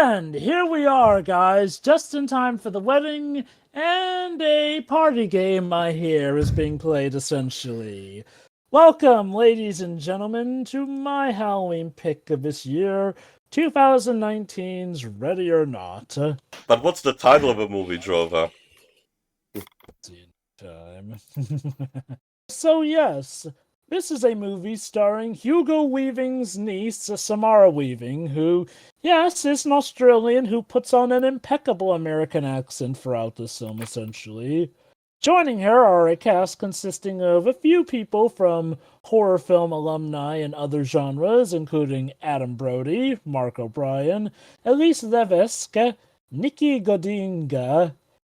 And here we are, guys, just in time for the wedding, and a party game, I hear, is being played, essentially. Welcome, ladies and gentlemen, to my Halloween pick of this year, 2019's Ready or Not. But what's the title of a movie, Jova? Time. So, yes, this is a movie starring Hugo Weaving's niece, Samara Weaving, who, yes, is an Australian who puts on an impeccable American accent throughout this film, essentially. Joining her are a cast consisting of a few people from horror film alumni and other genres, including Adam Brody, Mark O'Brien, Elise Levesque, Nikki Godinga,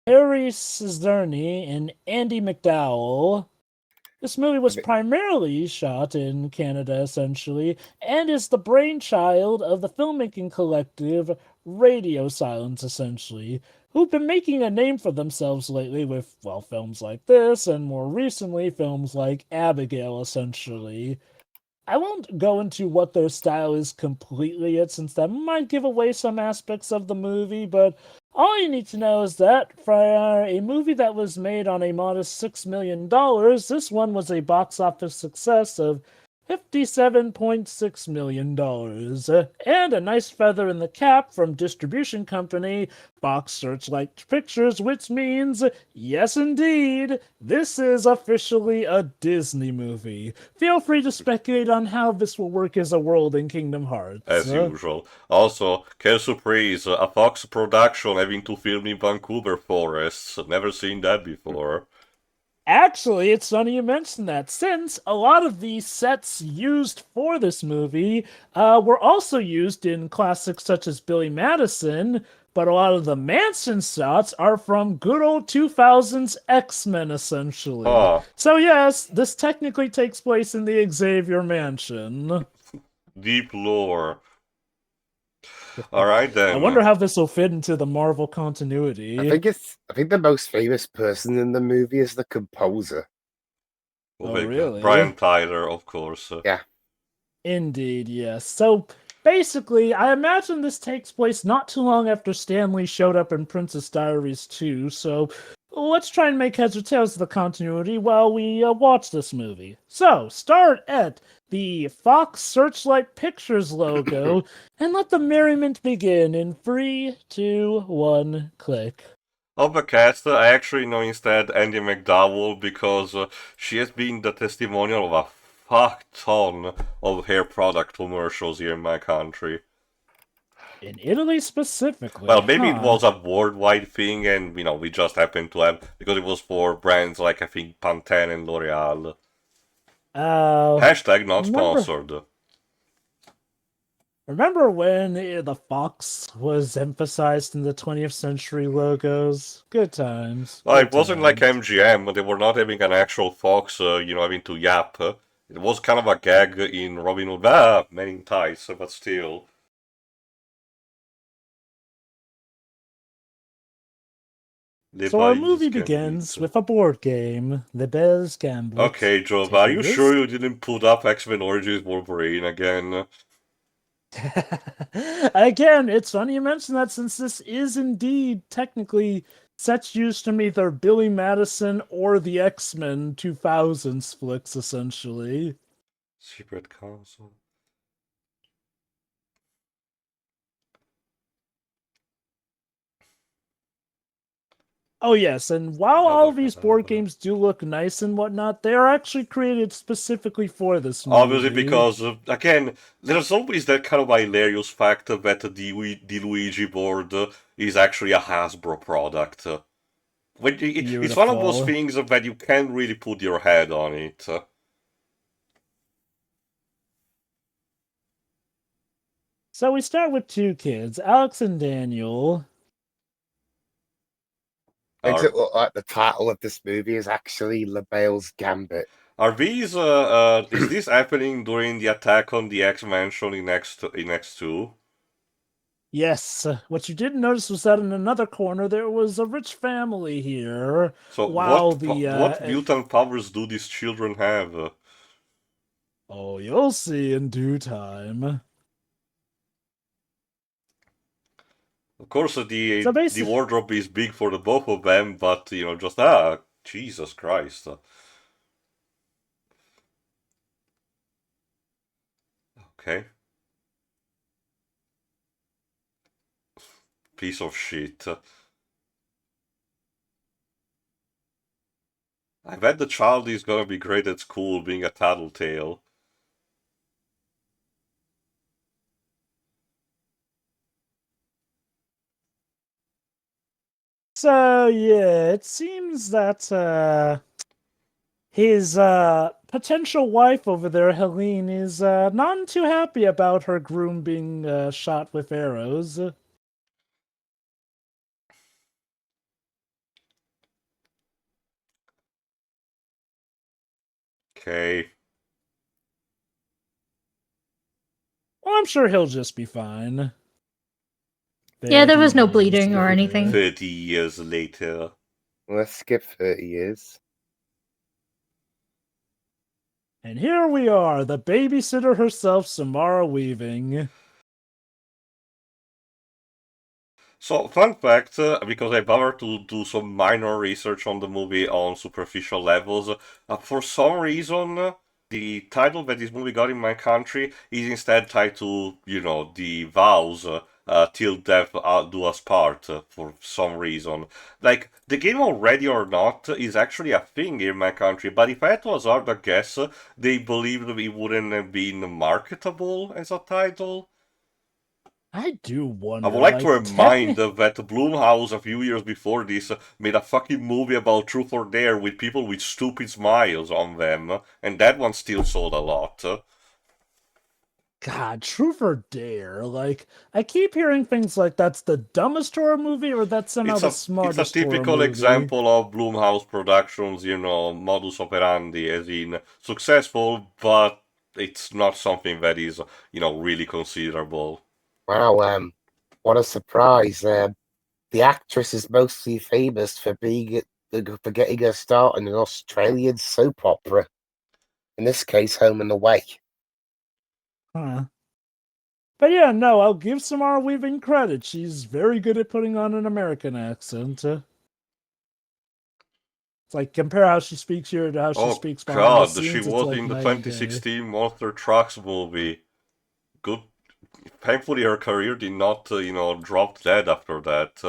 Harry Czerny, and Andy McDowell. This movie was primarily shot in Canada, essentially, and is the brainchild of the filmmaking collective Radio Silence, essentially, who've been making a name for themselves lately with, well, films like this, and more recently, films like Abigail, essentially. I won't go into what their style is completely yet, since that might give away some aspects of the movie, but all you need to know is that for a movie that was made on a modest $6 million, this one was a box office success of $57.6 million. And a nice feather in the cap from distribution company Fox Searchlight Pictures, which means, yes indeed, this is officially a Disney movie. Feel free to speculate on how this will work as a world in Kingdom Hearts. As usual. Also, quelle surprise, a Fox production having to film in Vancouver forests. Never seen that before. Actually, it's funny you mentioned that, since a lot of the sets used for this movie were also used in classics such as Billy Madison, but a lot of the Manson shots are from good old 2000s X-Men, essentially. Huh. So yes, this technically takes place in the Xavier Mansion. Deep lore. Alright then. I wonder how this will fit into the Marvel continuity. I think the most famous person in the movie is the composer. Oh, really? Brian Tyler, of course. Yeah. Indeed, yes. So basically, I imagine this takes place not too long after Stanley showed up in Princess Diaries 2, so let's try and make heads or tails of the continuity while we watch this movie. So, start at the Fox Searchlight Pictures logo, and let the merriment begin in 3, 2, 1, click. Of the cast, I actually know instead Andy McDowell because she has been the testimonial of a fuck ton of hair product commercials here in my country. In Italy specifically. Well, maybe it was a worldwide thing, and we just happened to have, because it was for brands like I think Pantene and L'Oreal. Hashtag not sponsored. Remember when the fox was emphasized in the 20th century logos? Good times. Well, it wasn't like MGM. They were not having an actual fox, having to yap. It was kind of a gag in Robin Hood. Men in Tights, but still. So our movie begins with a board game, The Bears Gambit. Okay, Joe, are you sure you didn't put up X-Men Origins Wolverine again? Again, it's funny you mention that, since this is indeed technically sets used from either Billy Madison or the X-Men 2000s flicks, essentially. Secret Council. Oh yes, and while all these board games do look nice and whatnot, they are actually created specifically for this movie. Obviously, because, again, there's always that kind of hilarious fact that the Luigi board is actually a Hasbro product. It's one of those things that you can't really put your head on it. So we start with two kids, Alex and Daniel. Makes it look like the title of this movie is actually Le Bears Gambit. Are these, is this happening during the attack on the X-Mansion in X2? Yes. What you didn't notice was that in another corner there was a rich family here. So what mutant powers do these children have? Oh, you'll see in due time. Of course, the wardrobe is big for the both of them, but just Jesus Christ. Okay. Piece of shit. I bet the child is gonna be great at school being a tattletale. So, yeah, it seems that his potential wife over there, Helene, is not too happy about her groom being shot with arrows. Okay. Well, I'm sure he'll just be fine. Yeah, there was no bleeding or anything. 30 years later. Let's skip 30 years. And here we are, the babysitter herself, Samara Weaving. So, fun fact, because I bothered to do some minor research on the movie on superficial levels, for some reason, the title that this movie got in my country is instead tied to, the vows, till death do us part, for some reason. Like, the game Ready or Not is actually a thing in my country, but if I had to hazard a guess, they believed it wouldn't have been marketable as a title. I do wonder. I would like to remind that Blumhouse a few years before this made a fucking movie about Truth or Dare with people with stupid smiles on them, and that one still sold a lot. God, Truth or Dare? Like, I keep hearing things like that's the dumbest horror movie or that's somehow the smartest It's a typical example of Blumhouse Productions, modus operandi, as in successful, but it's not something that is, really considerable. Wow, what a surprise. The actress is mostly famous for getting her start in an Australian soap opera. In this case, Home and Away. Huh. But yeah, no, I'll give Samara Weaving credit. She's very good at putting on an American accent. It's like, compare how she speaks here to how she speaks behind the scenes. She was like in the 2016 Monster Trucks movie. Good. Thankfully, her career did not, drop dead after that.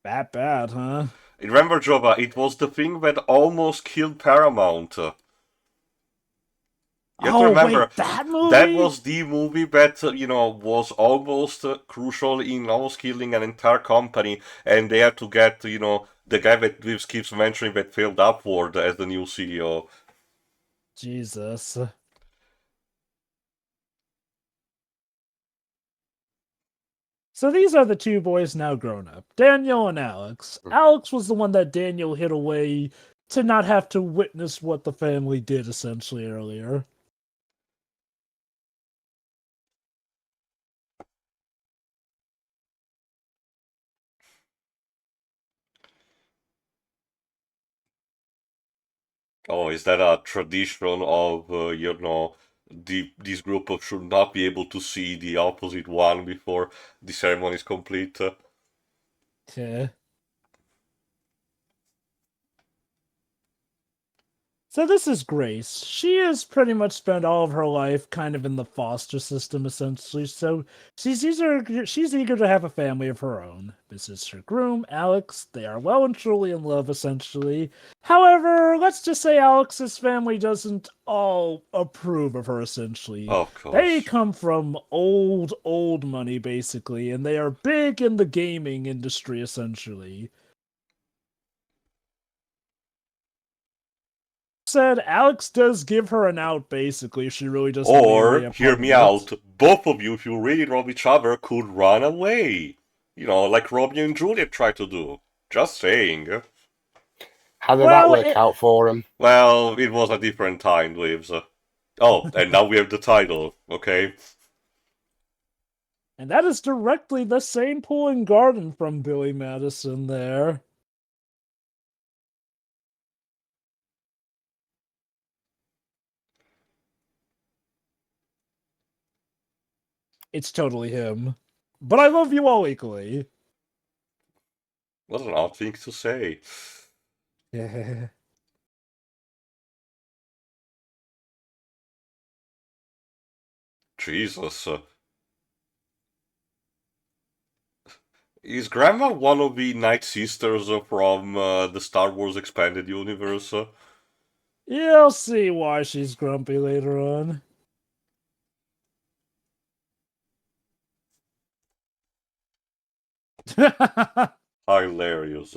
That bad, huh? Remember, Jova, it was the thing that almost killed Paramount. You have to remember, wait, that movie? That was the movie that, was almost crucial in almost killing an entire company, and they had to get, the guy that Vives keeps mentioning that failed Upward as the new CEO. Jesus. So these are the two boys now grown up, Daniel and Alex. Alex was the one that Daniel hid away to not have to witness what the family did essentially earlier. Oh, is that a tradition of, this group should not be able to see the opposite one before the ceremony is complete? Okay. So this is Grace. She has pretty much spent all of her life kind of in the foster system, essentially. So she's eager to have a family of her own. This is her groom, Alex. They are well and truly in love, essentially. However, let's just say Alex's family doesn't all approve of her, essentially. Of course. They come from old money, basically, and they are big in the gaming industry, essentially. Said Alex does give her an out, basically, if she really doesn't. Or, hear me out, both of you, if you really love each other, could run away. Like Romeo and Juliet tried to do. Just saying. How did that work out for him? Well, it was a different time, Lives. Oh, and now we have the title, okay? And that is directly the same pool and garden from Billy Madison there. It's totally him. but I love you all equally. What an odd thing to say. Yeah. Jesus. Is Grandma one of the Night Sisters from the Star Wars Expanded Universe? You'll see why she's grumpy later on. Hilarious.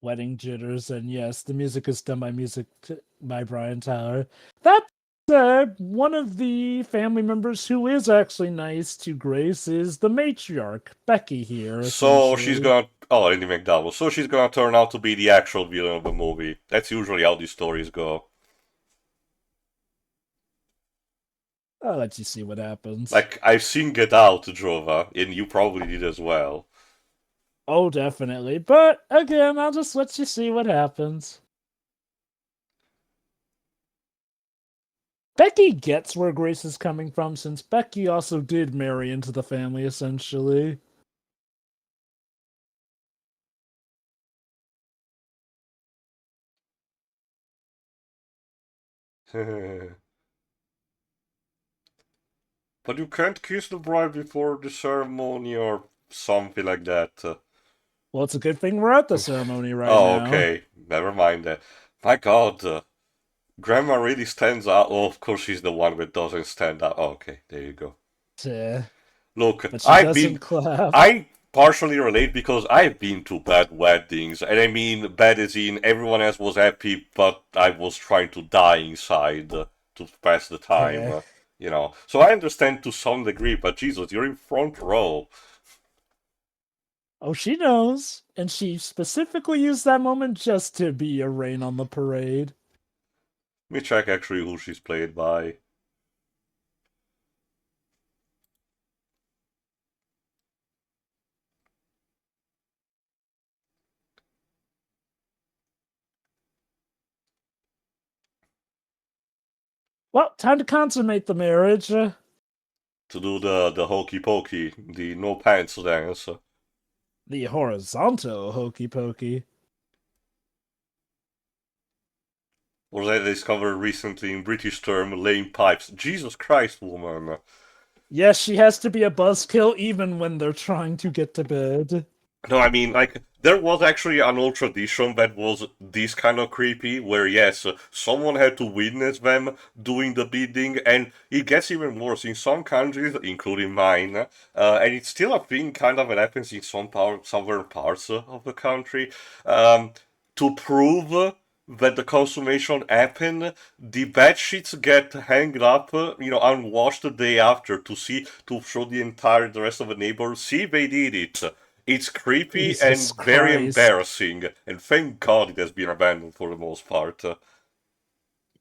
Wedding jitters, and yes, the music is done by Brian Tyler. That said, one of the family members who is actually nice to Grace is the matriarch, Becky here. So she's essentially. gonna... Oh, Andy McDowell. So she's gonna turn out to be the actual villain of the movie. That's usually how these stories go. I'll let you see what happens. Like, I've seen Get Out, Jova, and you probably did as well. Oh, definitely. But again, I'll just let you see what happens. Becky gets where Grace is coming from, since Becky also did marry into the family, essentially. But you can't kiss the bride before the ceremony or something like that. Well, it's a good thing we're at the ceremony right Oh, now. okay. Never mind that. My God, Grandma really stands out. Oh, of course she's the one that doesn't stand out. Oh, okay, there you go. Yeah. Look, But she doesn't clap. I partially relate because I've been to bad weddings, and I mean bad as in everyone else was happy, but I was trying to die inside to pass the time. Yeah. You know, so I understand to some degree, but Jesus, you're in front row. Oh, she knows. And she specifically used that moment just to be a rain on the parade. Let me check actually who she's played by. Well, time to consummate the marriage. To do the hokey pokey, the no pants dance. The horizontal hokey pokey. Or that I discovered recently in British term, lame pipes. Jesus Christ, woman. Yes, she has to be a buzzkill even when they're trying to get to bed. No, I mean, like, there was actually an old tradition that was this kind of creepy, where, yes, someone had to witness them doing the bidding, and it gets even worse in some countries, including mine, and it's still a thing kind of that happens in some southern parts of the country, to prove that the consummation happened, the bed sheets get hanged up, unwashed the day after to show the rest of the neighbor, see they did it. It's creepy Jesus and very Christ. embarrassing, and thank God it has been abandoned for the most part.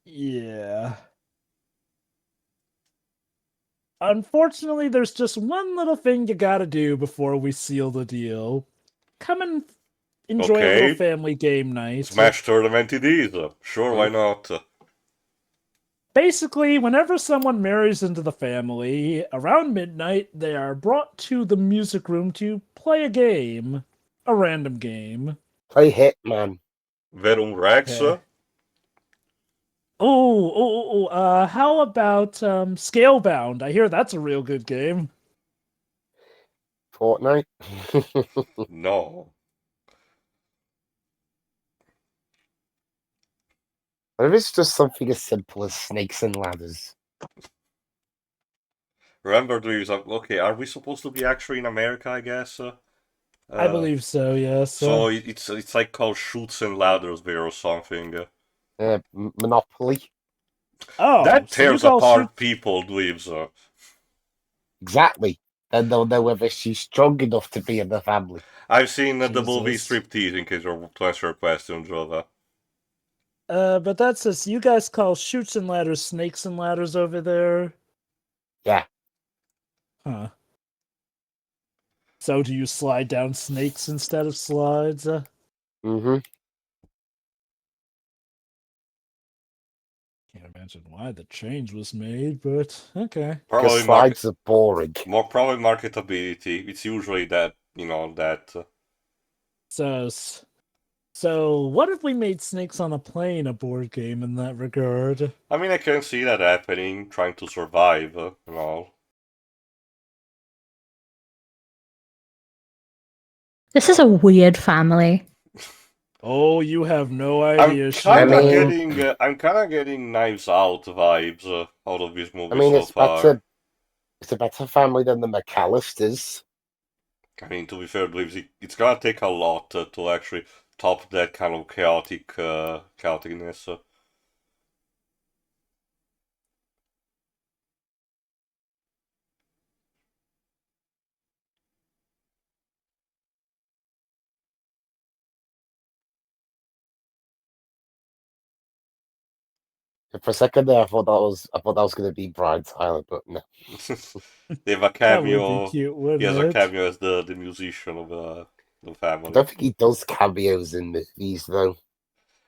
Yeah. Unfortunately, there's just one little thing you gotta do before we seal the deal. Come and enjoy a Okay. little family game night. Smash tournament it is. Sure, why not? Basically, whenever someone marries into the family, around midnight, they are brought to the music room to play a game. A random game. Play Hitman. Verum Rex? Okay. How about Scalebound? I hear that's a real good game. Fortnite. No. What if it's just something as simple as snakes and ladders? Remember, okay, are we supposed to be actually in America, I guess? I believe so, yes. So it's like called Shoots and Ladders there or something. Monopoly. Oh, that so you tears call apart people, dweebs. Exactly. Then they'll know whether she's strong enough to be in the family. I've seen the movie Jesus. Striptease, in case you're to answer your question, Jova. But that says you guys call Shoots and Ladders snakes and ladders over there? Yeah. Huh. So do you slide down snakes instead of slides? Mm-hmm. Can't imagine why the change was made, but okay. Because slides are boring. Probably marketability. It's usually that, that. So what if we made Snakes on a Plane a board game in that regard? I mean, I can see that happening, trying to survive, and all. This is a weird family. Oh, you have no idea. I'm kind of getting Knives Out vibes out of this movie so far. It's a better family than the McAllisters. I mean, to be fair, it's gonna take a lot to actually top that kind of chaoticness. For a second there, I thought that was going to be Brian Tyler, but no. They have a cameo. That would be cute, he has a cameo as the musician of the family. I don't think he does cameos in movies, though.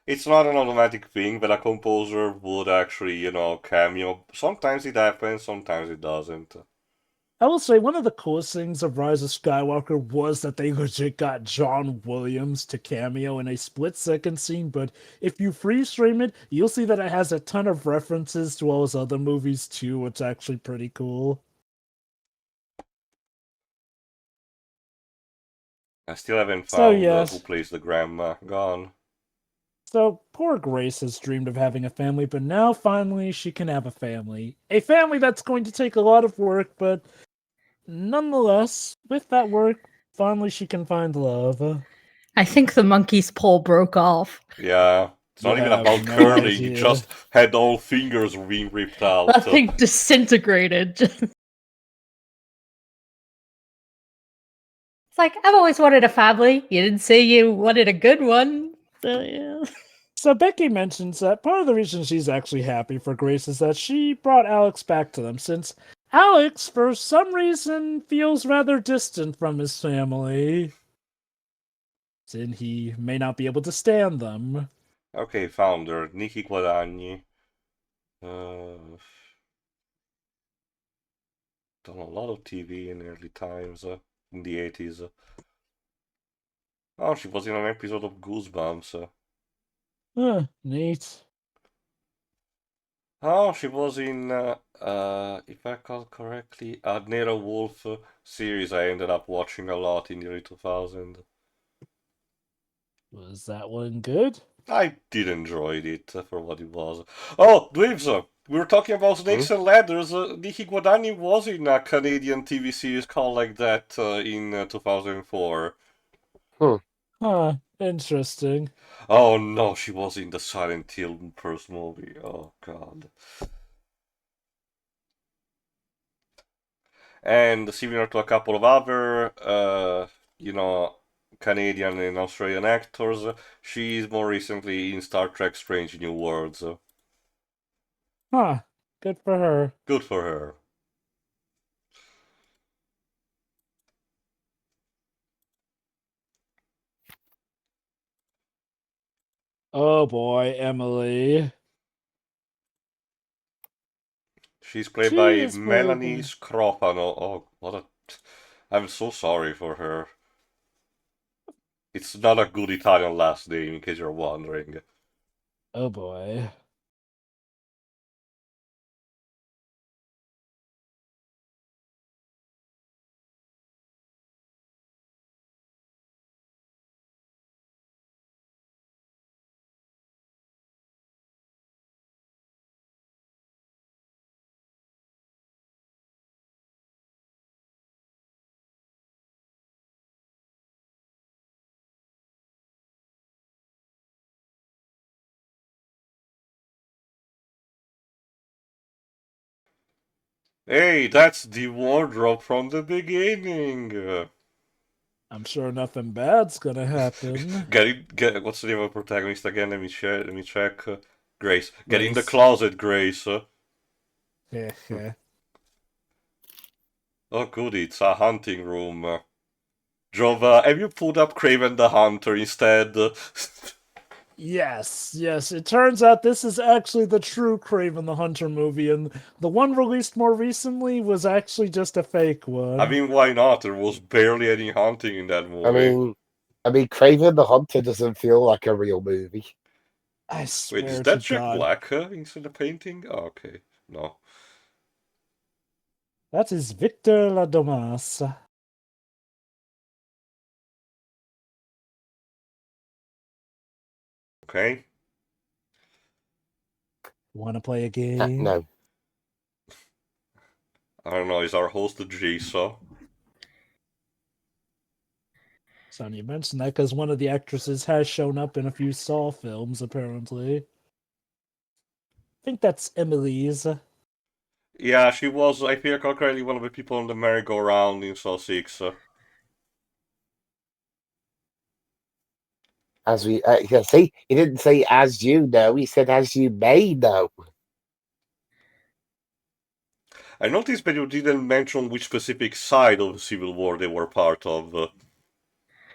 It's not an automatic thing that a composer would actually, cameo. Sometimes it happens, sometimes it doesn't. I will say one of the coolest things of Rise of Skywalker was that they legit got John Williams to cameo in a split-second scene, but if you freeze frame it, you'll see that it has a ton of references to all his other movies too, which is actually pretty cool. I still haven't found who plays the grandma. Gone. So, poor Grace has dreamed of having a family, but now finally she can have a family. A family that's going to take a lot of work, but nonetheless, with that work, finally she can find love. I think the monkey's paw broke off. Yeah. It's not even about curling, it just had all fingers being ripped out. That thing disintegrated. It's like, I've always wanted a family. You didn't say you wanted a good one. So, yeah. So Becky mentions that part of the reason she's actually happy for Grace is that she brought Alex back to them, since Alex, for some reason, feels rather distant from his family. Since he may not be able to stand them. Okay, found her. Nikki Guadagni. Done a lot of TV in early times, in the 80s. Oh, she was in an episode of Goosebumps. Neat. Oh, she was in, if I recall correctly, a Nero Wolf series I ended up watching a lot in the early 2000s. Was that one good? I did enjoy it for what it was. Oh, Dweebs, we were talking about Snakes and Ladders. Nikki Guadagni was in a Canadian TV series called like that in 2004. Huh, interesting. Oh no, she was in the Silent Hill first movie. Oh god. And similar to a couple of other, Canadian and Australian actors, she's more recently in Star Trek Strange New Worlds. Huh, good for her. Good for her. Oh boy, Emily. She's played by Melanie Scrofano. Oh, what a... I'm so sorry for her. It's not a good Italian last name, in case you're wondering. Oh boy. Hey, that's the wardrobe from the beginning. I'm sure nothing bad's gonna happen. What's the name of the protagonist again? Let me check. Grace. Get in the closet, Grace. Yeah. Oh, goody, it's a hunting room. Jova, have you pulled up Kraven the Hunter instead? Yes. It turns out this is actually the true Kraven the Hunter movie, and the one released more recently was actually just a fake one. I mean, why not? There was barely any hunting in that movie. I mean, Kraven the Hunter doesn't feel like a real movie. I swear Wait, is to that Jack God. Black inside the painting? Oh, okay. No. That is Victor Ladomas. Okay. Want to play a game? No. I don't know, is our host a Jigsaw? So you mentioned that because one of the actresses has shown up in a few Saw films, apparently. I think that's Emily's. Yeah, she was, I feel correctly, one of the people on the merry-go-round in Saw 6. As we see, he didn't say as you know, he said as you may know. I noticed that you didn't mention which specific side of the Civil War they were part of.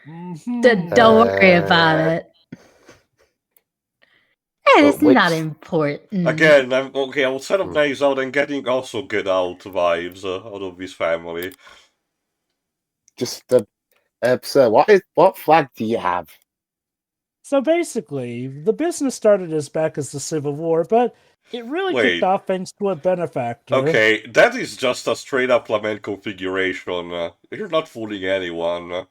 Don't worry about it. And it's not important. Again, I'm okay. I will set up Knives Out and getting also Get Out vibes out of this family. Just so what flag do you have? So basically, the business started as back as the Civil War, but it really kicked off thanks to a benefactor. Okay, that is just a straight up lament configuration. You're not fooling anyone.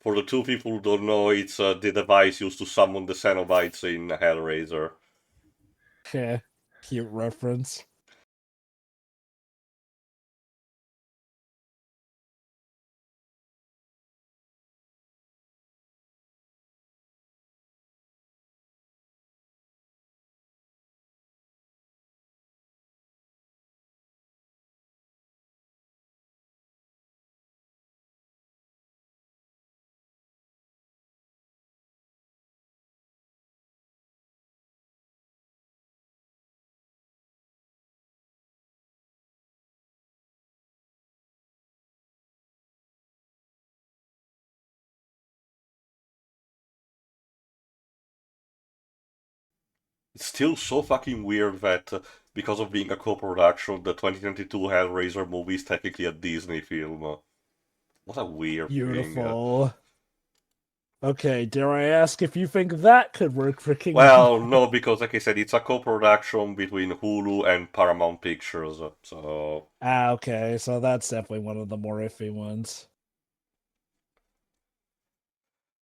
For the two people who don't know, it's the device used to summon the Cenobites in Hellraiser. Okay, cute reference. It's still so fucking weird that, because of being a co-production, the 2022 Hellraiser movie is technically a Disney film. What a weird thing. Beautiful. Okay, dare I ask if you think that could work for Kingdom? Well, no, because like I said, it's a co-production between Hulu and Paramount Pictures, so... okay, so that's definitely one of the more iffy ones.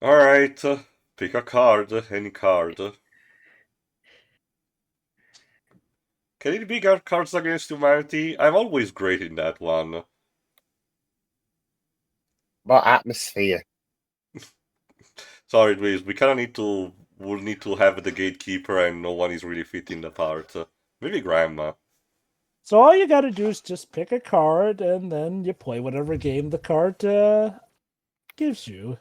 Alright, pick a card, any card. Can it be Cards Against Humanity? I'm always great in that one. What atmosphere? Sorry, Luis, we kinda need to... We'll need to have the gatekeeper and no one is really fitting the part. Maybe Grandma. So all you gotta do is just pick a card and then you play whatever game the card gives you.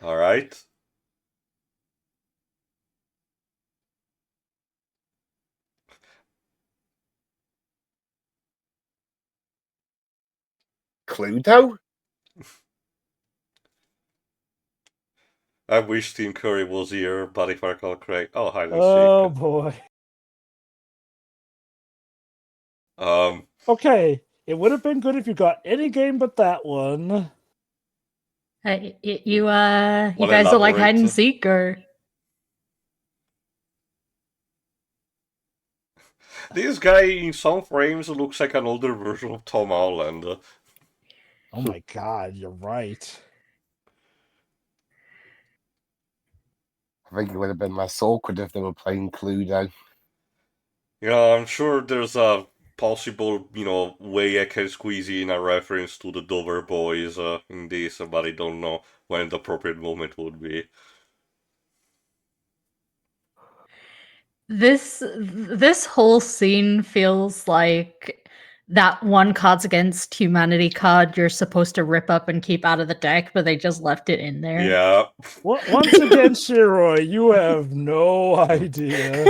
Alright. Cluedo? I wish Tim Curry was here, but if I recall correct... Oh, hide and Oh seek. boy. Um... Okay, it would have been good if you got any game but that one. You guys don't like hide and seek, or? This guy in some frames looks like an older version of Tom Holland. Oh my god, you're right. I think it would have been less awkward if they were playing Cluedo. Yeah, I'm sure there's a possible, way I can squeeze in a reference to the Dover Boys in this, but I don't know when the appropriate moment would be. This whole scene feels like that one Cards Against Humanity card you're supposed to rip up and keep out of the deck, but they just left it in there. Yeah. Once again, Shiroi, you have no idea.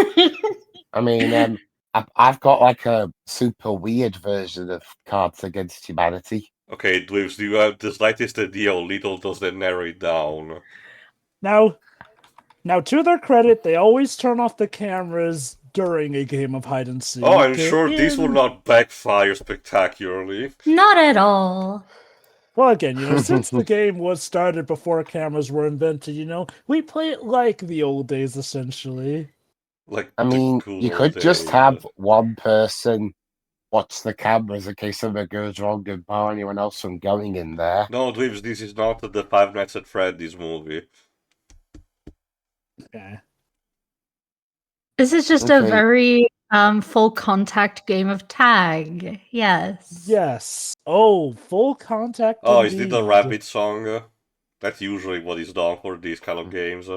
I mean, I've got like a super weird version of Cards Against Humanity. Okay, Dweebs, do you have the slightest idea how little does that narrow it down? Now, to their credit, they always turn off the cameras during a game of hide and seek. Oh, I'm sure this will not backfire spectacularly. Not at all. Well, again, since the game was started before cameras were invented, we play it like the old days, essentially. Like, I mean, you could just have one person watch the cameras in case something goes wrong and bar anyone else from going in there. No, Dweebs, this is not the Five Nights at Freddy's movie. Yeah. This is just a very full contact game of tag. Yes. Yes. Oh, full contact. Oh, indeed. is it the rabbit song? That's usually what is done for these kind of games.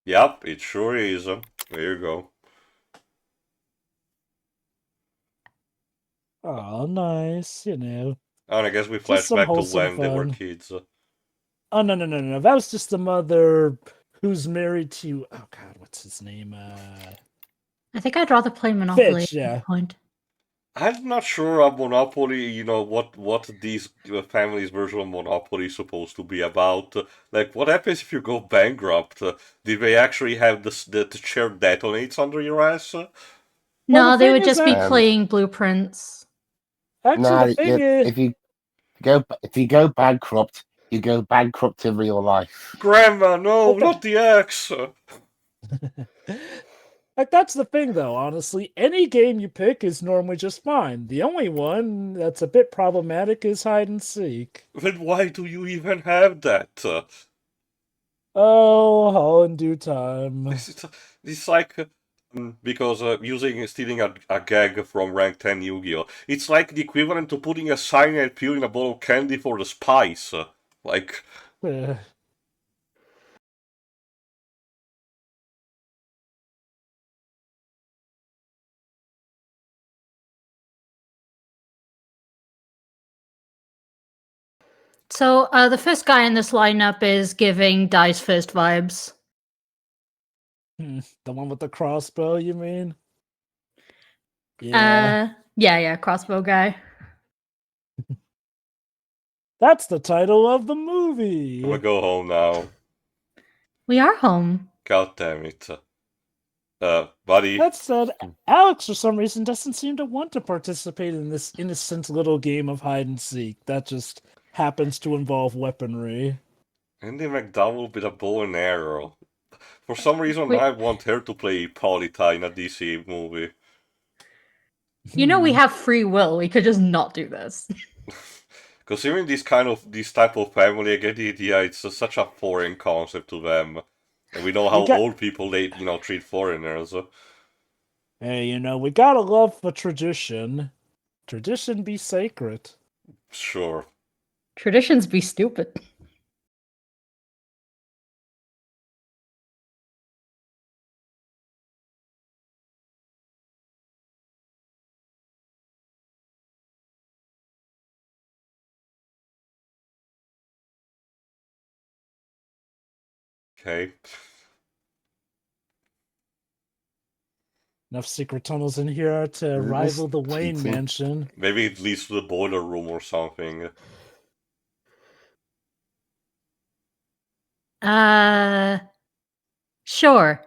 Yep, it sure is. There you go. Oh, nice. And I guess we flash back to when they were kids. Oh, no. That was just the mother who's married to... Oh, God, what's his name? I think I'd rather play Monopoly Fitch, at this point. I'm not sure of Monopoly, what these families' version of Monopoly is supposed to be about. Like, what happens if you go bankrupt? Did they actually have the chair detonates under your ass? No, they would just be playing blueprints. Actually, the thing is... if you go bankrupt, you go bankrupt in real life. Grandma, no, not the axe! Like, that's the thing, though, honestly. Any game you pick is normally just fine. The only one that's a bit problematic is hide and seek. Then why do you even have that? Oh, all in due time. It's like... because stealing a gag from rank 10 Yu-Gi-Oh! It's like the equivalent to putting a cyanide pill in a bowl of candy for the spice. Like... So, the first guy in this lineup is giving Dice First vibes. The one with the crossbow, you mean? Yeah, crossbow guy. That's the title of the movie. I'm gonna go home now. We are home. God damn it. Buddy. That said, Alex, for some reason, doesn't seem to want to participate in this innocent little game of hide and seek. That just happens to involve weaponry. Andy McDowell with a bow and arrow. For some reason, I want her to play Polita in a DC movie. We have free will. We could just not do this. Considering this type of family, I get the idea it's such a foreign concept to them. And we know how old people, treat foreigners. Hey, we gotta love the tradition. Tradition be sacred. Sure. Traditions be stupid. Okay. Enough secret tunnels in here to rival the Wayne Mansion. Maybe it leads to the boiler room or something. Sure.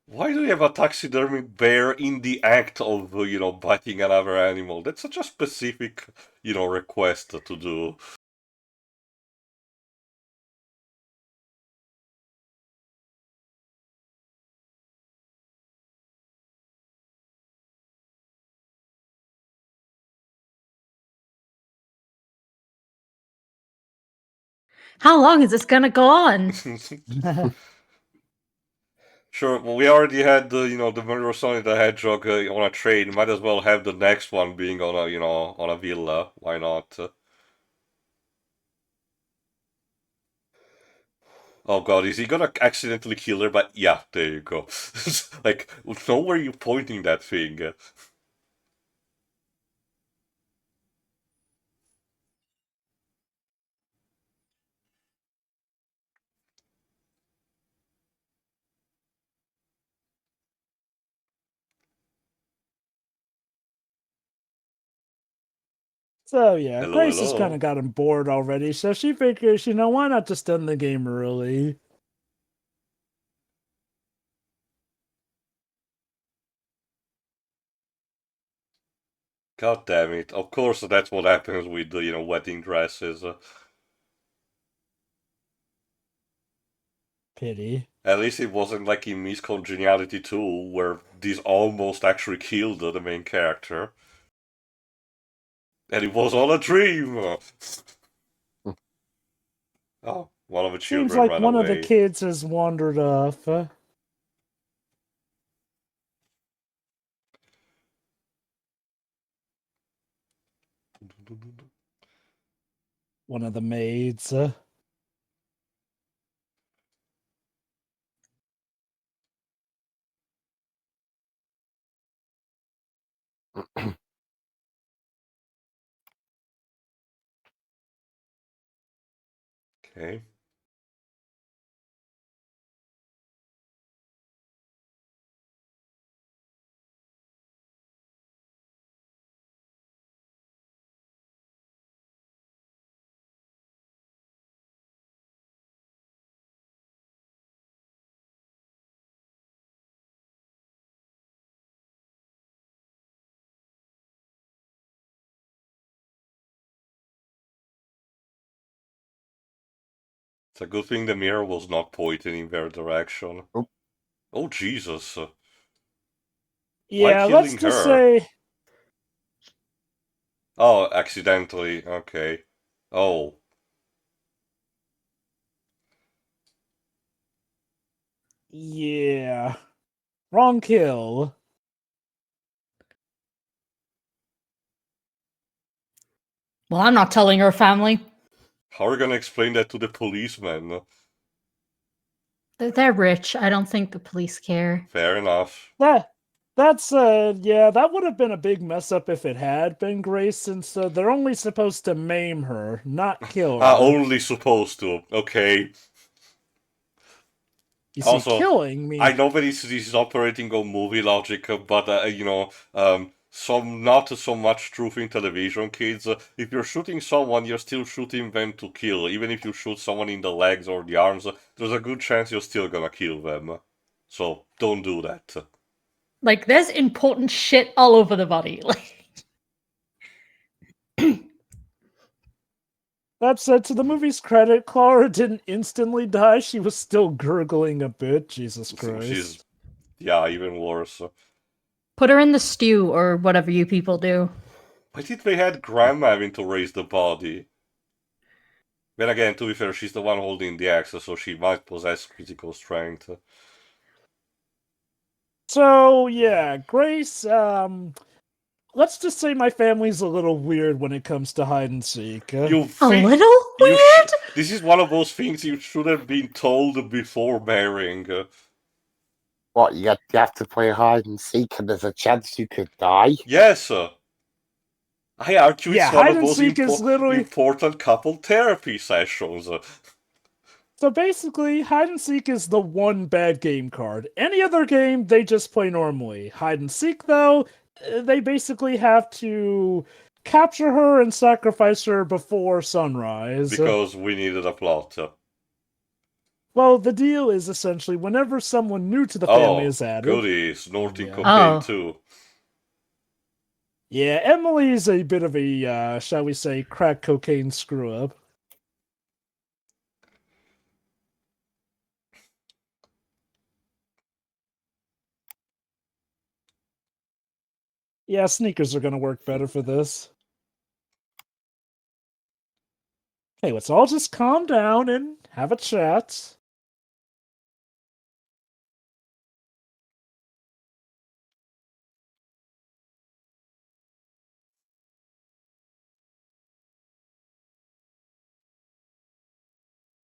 Why do you have a taxidermied bear in the act of, biting another animal? That's such a specific, request to do. How long is this gonna go on? Sure, well, we already had the Murder of Sonic the Hedgehog on a train. Might as well have the next one being on a villa. Why not? Oh god, is he gonna accidentally kill her? But yeah, there you go. Like, know where you're pointing that thing. So yeah, Hello, Grace has hello. kind of gotten bored already, so she figures, why not just end the game early? God damn it. Of course that's what happens with the, wedding dresses. Pity. At least it wasn't like in Miss Congeniality 2, where this almost actually killed the main character. And it was all a dream! Oh, one of the Seems children like ran one of the away. kids has wandered off. One of the maids. Okay. It's a good thing the mirror was not pointed in their direction. Oh. Oh, Jesus. Why Yeah, let's killing just her? say. Oh, accidentally. Okay. Oh. Yeah. Wrong kill. Well, I'm not telling her family. How are we gonna explain that to the policeman? They're rich. I don't think the police care. Fair enough. Yeah, that would have been a big mess up if it had been Grace, since they're only supposed to maim her, not kill her. Only supposed to. Okay. You see, Also, killing me. I know that this is operating on movie logic, but some not so much truth in television, kids. If you're shooting someone, you're still shooting them to kill. Even if you shoot someone in the legs or the arms, there's a good chance you're still gonna kill them. So don't do that. Like, there's important shit all over the body. Like, That said, to the movie's credit, Clara didn't instantly die. She was still gurgling a bit. Jesus She's, Christ. yeah, even worse. put her in the stew or whatever you people do. Why did they had Grandma having to raise the body? Then again, to be fair, she's the one holding the axe, so she might possess critical strength. So, yeah, Grace, let's just say my family's a little weird when it comes to hide and seek. You A think little weird? this is one of those things you should have been told before marrying. What, you have to play hide and seek and there's a chance you could die? Yes, I argue Yeah, it's one hide of and those seek is literally. important couple therapy sessions. So basically, hide and seek is the one bad game card. Any other game, they just play normally. Hide and seek, though, they basically have to capture her and sacrifice her before sunrise. Because we needed a plot. Well, the deal is essentially whenever someone new to the family Oh, is added. goody, snorting Yeah. cocaine Oh. too. Yeah, Emily's a bit of a, shall we say, crack cocaine screw up. Yeah, sneakers are going to work better for this. Hey, let's all just calm down and have a chat.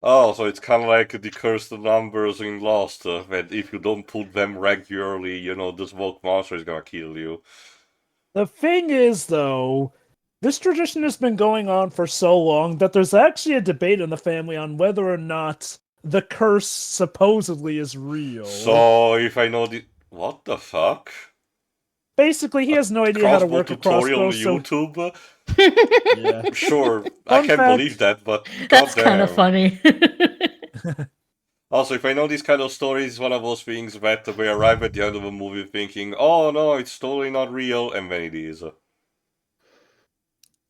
Oh, so it's kind of like the cursed numbers in Lost, that if you don't put them regularly, you know, the smoke monster is gonna kill you. The thing is, though, this tradition has been going on for so long that there's actually a debate in the family on whether or not the curse supposedly is real. So, if I know the... What the fuck? Basically, he has no idea how to Crossbow work a tutorial on crossbow, so... YouTube? Yeah. Sure, I Fun can't fact. believe that, but That's kind of goddamn. funny. Also, if I know these kind of stories, one of those things that we arrive at the end of a movie thinking, oh no, it's totally not real, and then it is.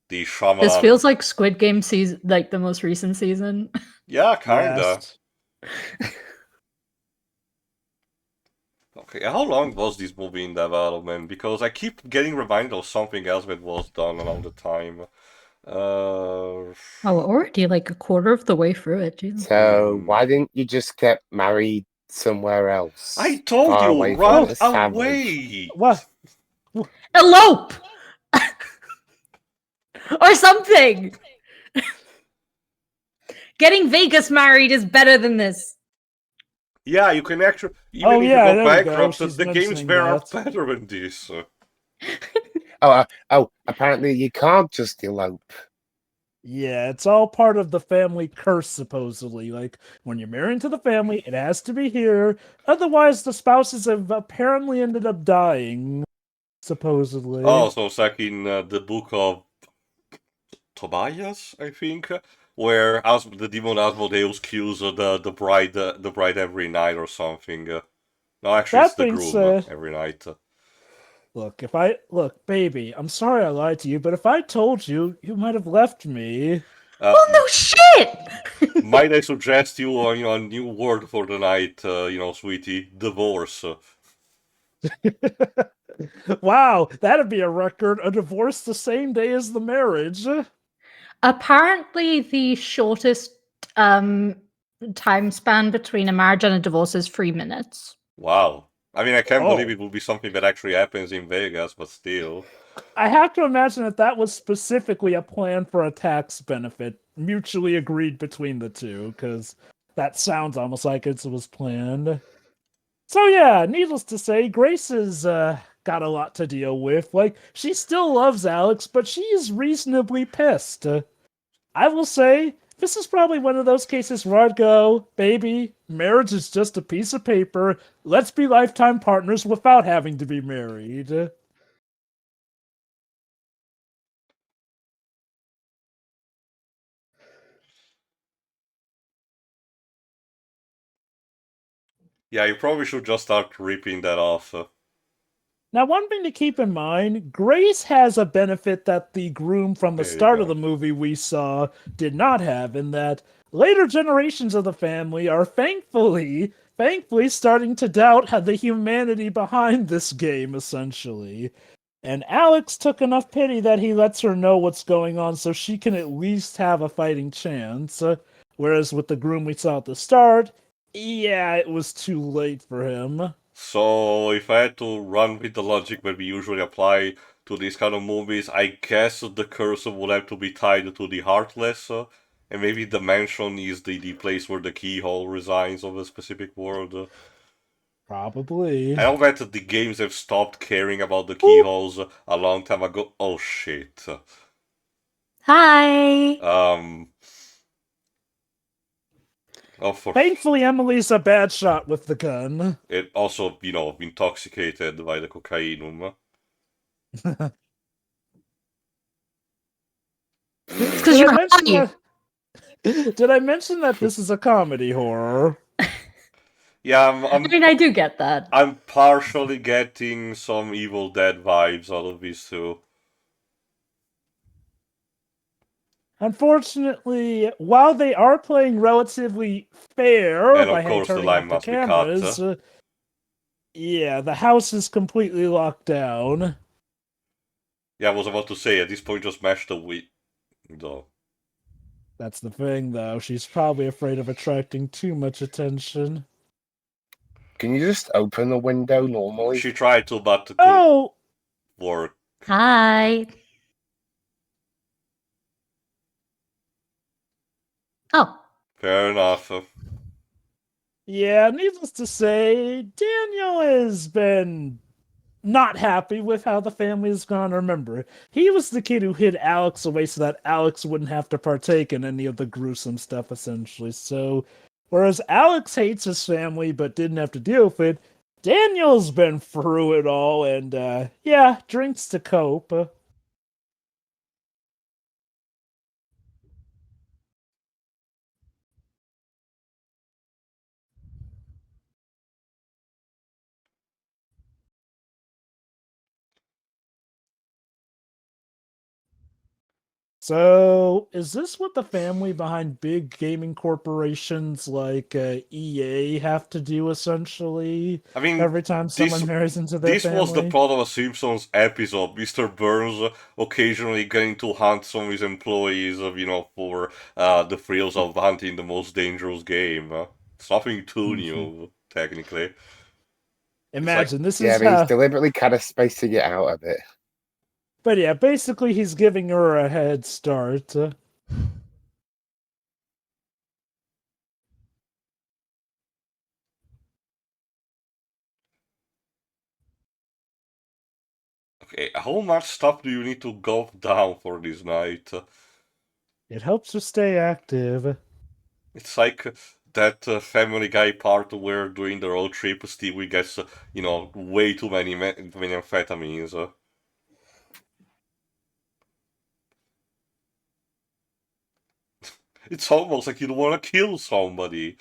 The Shyamalan... This feels like Squid Game season, like the most recent season. Yeah, kinda. Yes. Okay, how long was this movie in development? Because I keep getting reminded of something else that was done around the time. Oh, we're already like a quarter of the way through it. Jesus. So why didn't you just get married somewhere else? I told far you, away from run this family? away! What? Elope! Or something! Getting Vegas married is better than this. Yeah, you can actually... Even Oh, if yeah, you there go we go. bankrupt, She's the games mentioning there are that. better than this. Apparently you can't just elope. Yeah, it's all part of the family curse, supposedly. Like, when you're married into the family, it has to be here. Otherwise, the spouses have apparently ended up dying, supposedly. Oh, so it's like in the book of Tobias, I think, where the demon Asmodeus kills the bride every night or something. No, actually, it's That the being groom said, every night. look, baby, I'm sorry I lied to you, but if I told you, you might have left me. Oh no shit! Might I suggest you a new word for the night, sweetie? Divorce. Wow, that'd be a record. A divorce the same day as the marriage. Apparently, the shortest time span between a marriage and a divorce is 3 minutes. Wow. I mean, I can't believe Oh. it would be something that actually happens in Vegas, but still. I have to imagine that was specifically a plan for a tax benefit, mutually agreed between the two, because that sounds almost like it was planned. So yeah, needless to say, Grace has got a lot to deal with. Like, she still loves Alex, but she is reasonably pissed. I will say, this is probably one of those cases where I'd go, baby, marriage is just a piece of paper. Let's be lifetime partners without having to be married. Yeah, you probably should just start ripping that off. Now, one thing to keep in mind, Grace has a benefit that the groom from the There you start of go. the movie we saw did not have, in that later generations of the family are thankfully starting to doubt the humanity behind this game, essentially. And Alex took enough pity that he lets her know what's going on so she can at least have a fighting chance. Whereas with the groom we saw at the start, yeah, it was too late for him. So, if I had to run with the logic that we usually apply to these kind of movies, I guess the cursor would have to be tied to the Heartless, and maybe the mansion is the place where the keyhole resides of a specific world. Probably. I know that the games have stopped caring about the keyholes a long time ago. Oh shit. Hi! Oh, for Thankfully, Emily's a bad shot with the gun. it also, intoxicated by the cocainum. It's because you're high! Did I mention that this is a comedy horror? Yeah, I mean, I do get that. I'm partially getting some Evil Dead vibes out of these two. Unfortunately, while they are playing relatively fair And by of course the turning line off the must be cut. cameras, yeah, the house is completely locked down. Yeah, I was about to say, at this point just mash the window. That's the thing, though. She's probably afraid of attracting too much attention. Can you just open the window normally? She tried to, but couldn't Oh! work. Hi! Oh. Fair enough. Yeah, needless to say, Daniel has been not happy with how the family has gone. Remember, he was the kid who hid Alex away so that Alex wouldn't have to partake in any of the gruesome stuff, essentially. So, whereas Alex hates his family but didn't have to deal with it, Daniel's been through it all and, yeah, drinks to cope. So, is this what the family behind big gaming corporations like EA have to do essentially? I mean, Every time someone marries into their this was the family? plot of a Simpsons episode. Mr. Burns occasionally getting to hunt some of his employees, for the thrills of hunting the most dangerous game. It's nothing too new, technically. Imagine this Yeah, is I mean, he's how. deliberately kind of spacing it out a bit. But yeah, basically he's giving her a head start. Okay, how much stuff do you need to go down for this night? It helps her stay active. It's like that Family Guy part where during the road trip Stewie gets, way too many amphetamines. It's almost like you want to kill somebody.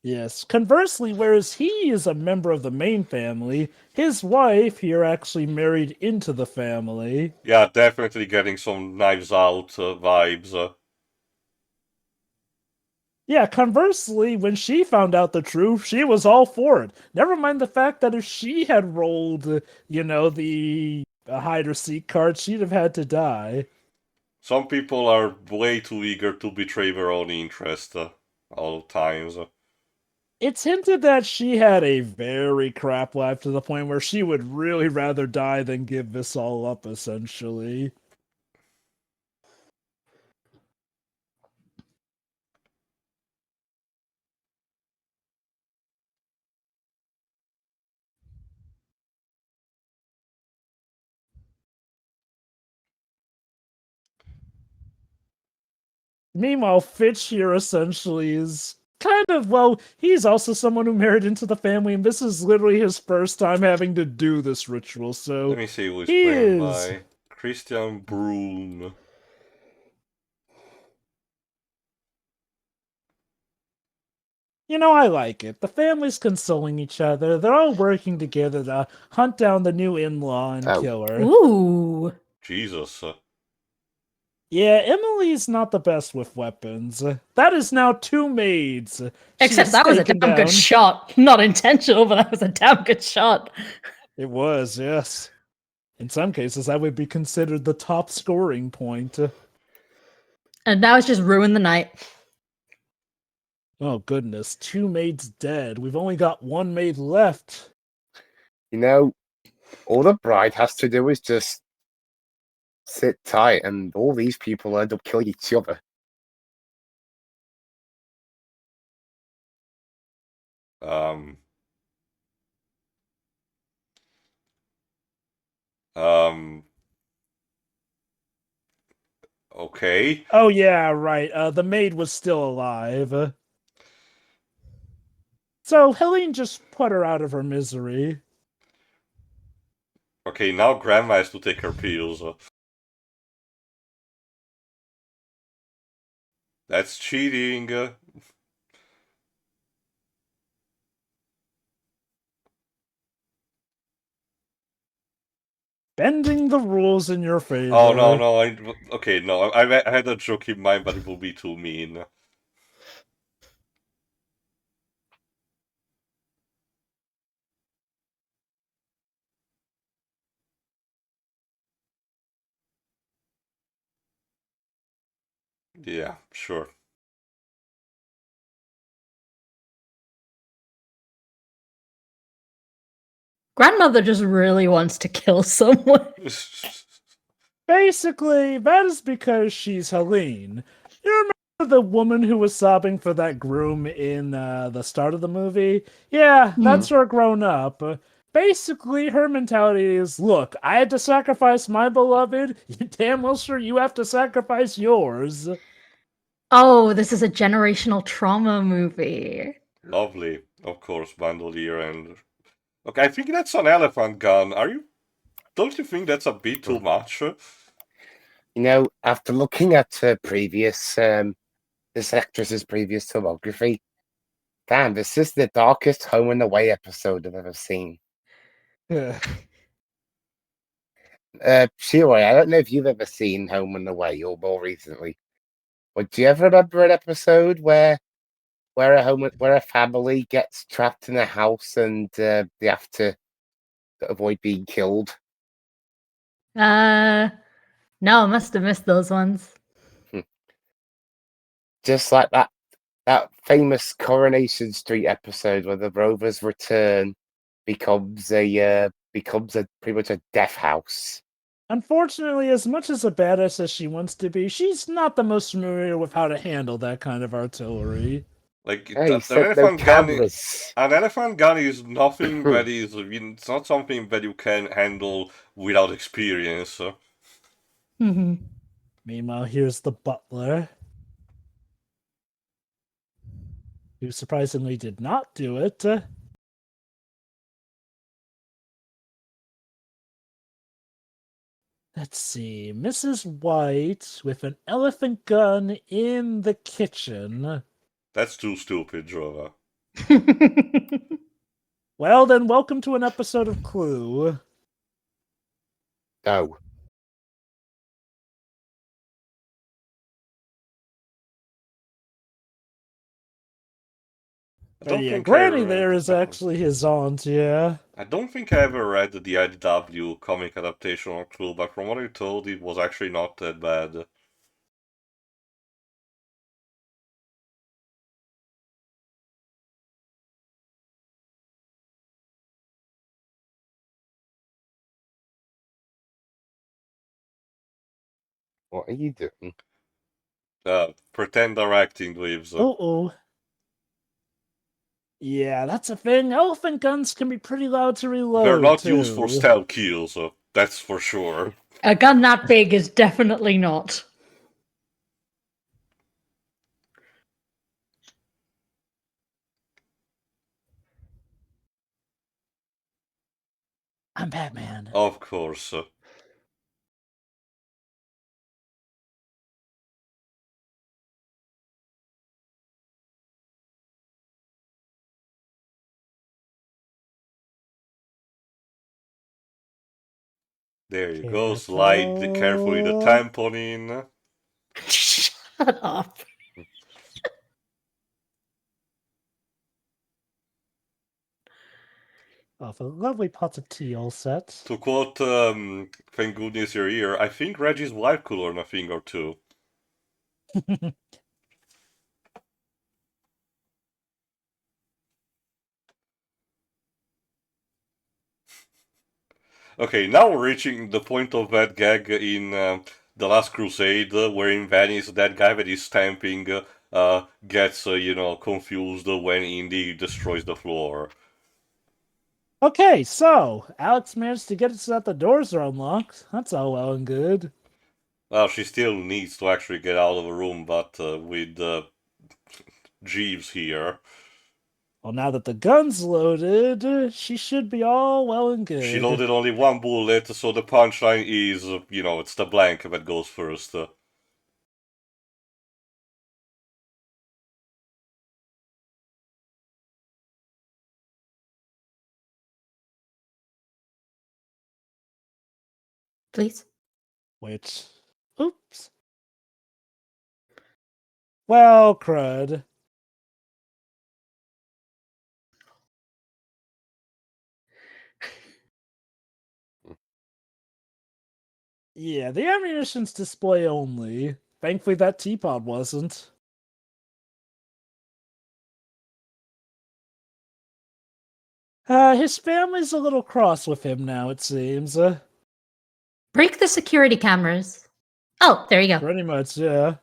Yes. Conversely, whereas he is a member of the main family, his wife here actually married into the family. Yeah, definitely getting some Knives Out vibes. Yeah, conversely, when she found out the truth, she was all for it. Never mind the fact that if she had rolled, the hide or seek card, she'd have had to die. Some people are way too eager to betray their own interest all times. It's hinted that she had a very crap life to the point where she would really rather die than give this all up, essentially. Meanwhile, Fitch here essentially is kind of, well, he's also someone who married into the family, and this is literally his first time having to do this ritual, so Let me see who is he playing is. by Christian Brun. I like it. The family's consoling each other. They're all working together to hunt down the new in-law and kill her. Ooh. Jesus. Yeah, Emily's not the best with weapons. That is now 2 maids. Except that was a damn good shot. Not intentional, but that was a damn good shot. It was, yes. In some cases, that would be considered the top scoring point. And now it's just ruined the night. Oh, goodness. 2 maids dead. We've only got 1 maid left. All the bride has to do is just sit tight, and all these people end up killing each other. Um. Okay. Oh, yeah, right. The maid was still alive. So Helene just put her out of her misery. Okay, now Grandma has to take her pills. That's cheating. Bending the rules in your favor. Oh, no, okay, no, I had a joke in mind, but it will be too mean. Yeah, sure. Grandmother just really wants to kill someone. Basically, that is because she's Helene. You remember The woman who was sobbing for that groom in the start of the movie, yeah, that's her grown up. Basically, her mentality is, look, I had to sacrifice my beloved, damn well sure you have to sacrifice yours. Oh, this is a generational trauma movie. Lovely. Of course, bandolier and... Okay, I think that's an elephant gun. Don't you think that's a bit too much? You know, after looking at her previous, this actress's previous filmography, damn, this is the darkest Home and Away episode I've ever seen. Sure, I don't know if you've ever seen Home and Away or more recently, but do you ever remember an episode where a family gets trapped in a house and they have to avoid being killed? No, I must have missed those ones. Just like that famous Coronation Street episode where the Rovers return becomes pretty much a death house. Unfortunately, as much as a badass as she wants to be, she's not the most familiar with how to handle that kind of artillery. Like, Hey, an elephant gun is nothing that is... It's not something that you can handle without experience. Meanwhile, here's the butler, who surprisingly did not do it. Let's see, Mrs. White with an elephant gun in the kitchen. That's too stupid, Drova. Well, then, welcome to an episode of Clue. No. Granny there is actually his aunt, yeah. I don't think I ever read the IDW comic adaptation of Clue, but from what I told, it was actually not that bad. What are you doing? Pretend directing, Leaves. Uh-oh. Yeah, that's a thing. Elephant guns can be pretty loud to reload, They're not too. used for stealth kills, that's for sure. A gun that big is definitely not. I'm Batman. Of course. There you go, slide carefully the tampon in. Shut up. Oh, for the lovely pots of tea all set. To quote, thank goodness you're here, I think Reggie's wife could learn a thing or two. Okay, now we're reaching the point of that gag in The Last Crusade, where in Venice, that guy that is stamping gets, confused when Indy destroys the floor. Okay, so Alex managed to get it so that the doors are unlocked. That's all well and good. Well, she still needs to actually get out of the room, but with Jeeves here... Well, now that the gun's loaded, she should be all well and good. She loaded only one bullet, so the punchline is, it's the blank that goes first. Please. Which, oops. Well, crud. Yeah, the ammunition's display only. Thankfully, that teapot wasn't. His family's a little cross with him now, it seems. Break the security cameras. Oh, there you go. Pretty much, yeah.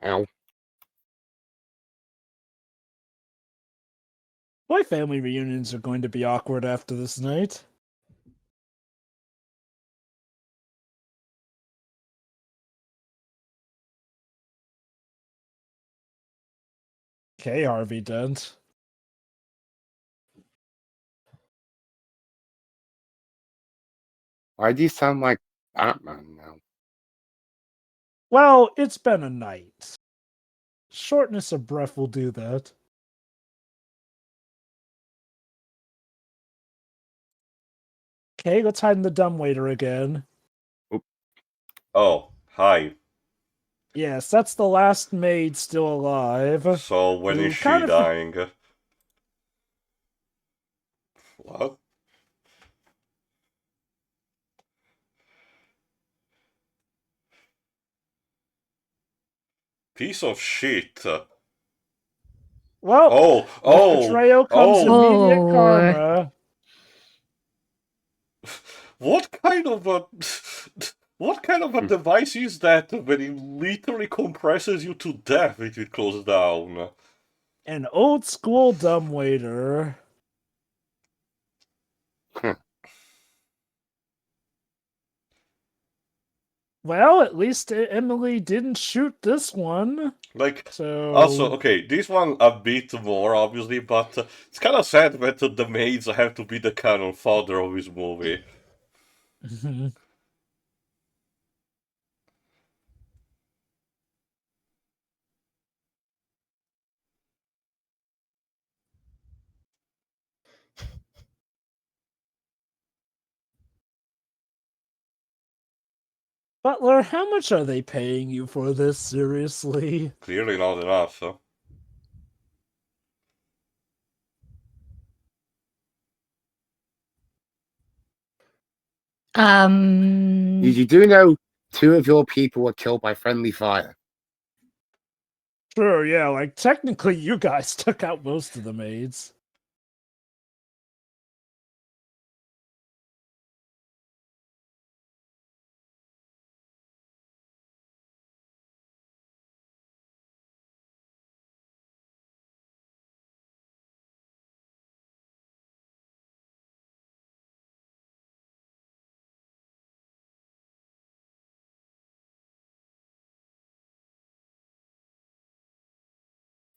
Ow. My family reunions are going to be awkward after this night. Okay, Harvey Dent. Why do you sound like Batman now? Well, it's been a night. Shortness of breath will do that. Okay, let's hide in the dumbwaiter again. Oh, hi. Yes, that's the last maid still alive. So when is she kind of dying? What? Piece of shit. Well, with betrayal comes immediate Oh. karma. What kind of a what kind of a device is that when it literally compresses you to death if it closes down? An old school dumbwaiter. Well, at least Emily didn't shoot this one. Like, So also, okay, this one a bit more, obviously, but it's kind of sad that the maids have to be the canon fodder of this movie. Butler, how much are they paying you for this, seriously? Clearly not enough, huh? You do know 2 of your people were killed by friendly fire. Sure, yeah, like technically you guys took out most of the maids.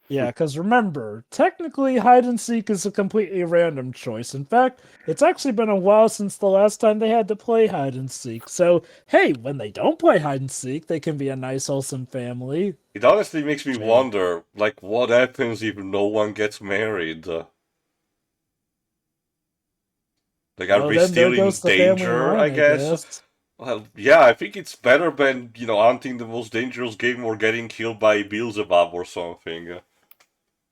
Yeah, because remember, technically hide and seek is a completely random choice. In fact, it's actually been a while since the last time they had to play hide and seek. So, hey, when they don't play hide and seek, they can be a nice, wholesome family. It honestly makes me wonder, like, what happens if no one gets married? Like, are we still in danger, line, I guess? Well, yeah, I think it's better than, hunting the most dangerous game or getting killed by Beelzebub or something.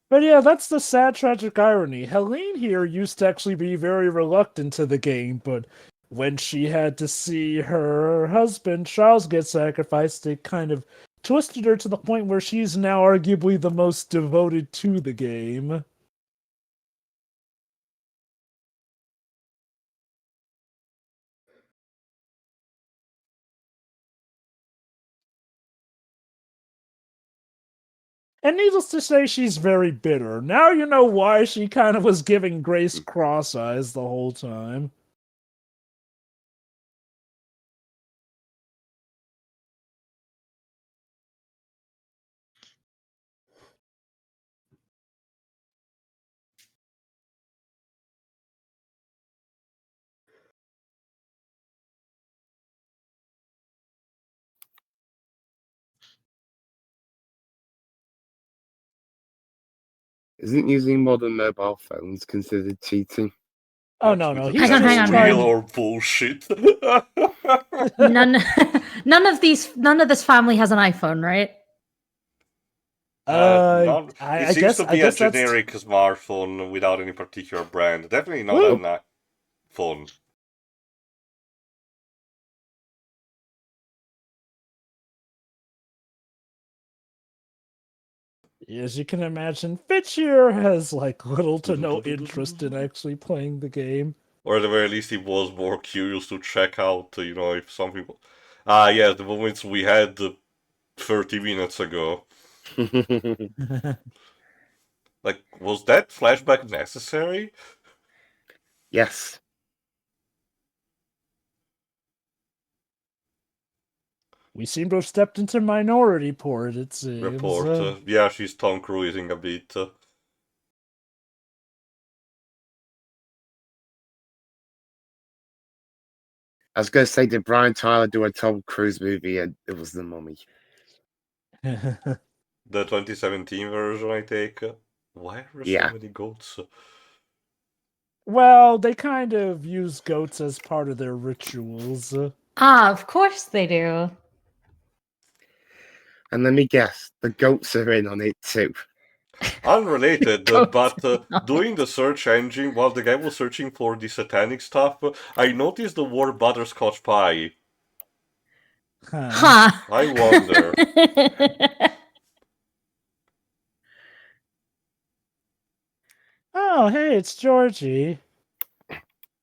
But yeah, that's the sad, tragic irony. Helene here used to actually be very reluctant to the game, but when she had to see her husband, Charles, get sacrificed, it kind of twisted her to the point where she's now arguably the most devoted to the game. And needless to say, she's very bitter. Now you know why she kind of was giving Grace cross eyes the whole time. Isn't using modern mobile phones considered cheating? Oh no, he's Hang just on. Real or bullshit? None of this family has an iPhone, right? It seems to be a guess generic smartphone without any particular brand. Definitely not an iPhone. As you can imagine, Fitch here has like little to no interest in actually playing the game. Or at the very least, he was more curious to check out, if some people. Ah, yeah, the moments we had 30 minutes ago. Like, was that flashback necessary? Yes. We seem to have stepped into Minority Report, it seems. Report. Yeah, she's Tom Cruising a bit. I was going to say, did Brian Tyler do a Tom Cruise movie? And it was The Mummy. The 2017 version, I take. Why are there so many goats? Well, they kind of use goats as part of their rituals. Ah, of course they do. And let me guess, the goats are in on it too. Unrelated, but doing the search engine while the guy was searching for the satanic stuff, I noticed the word butterscotch pie. Huh. I wonder. Oh, hey, it's Georgie.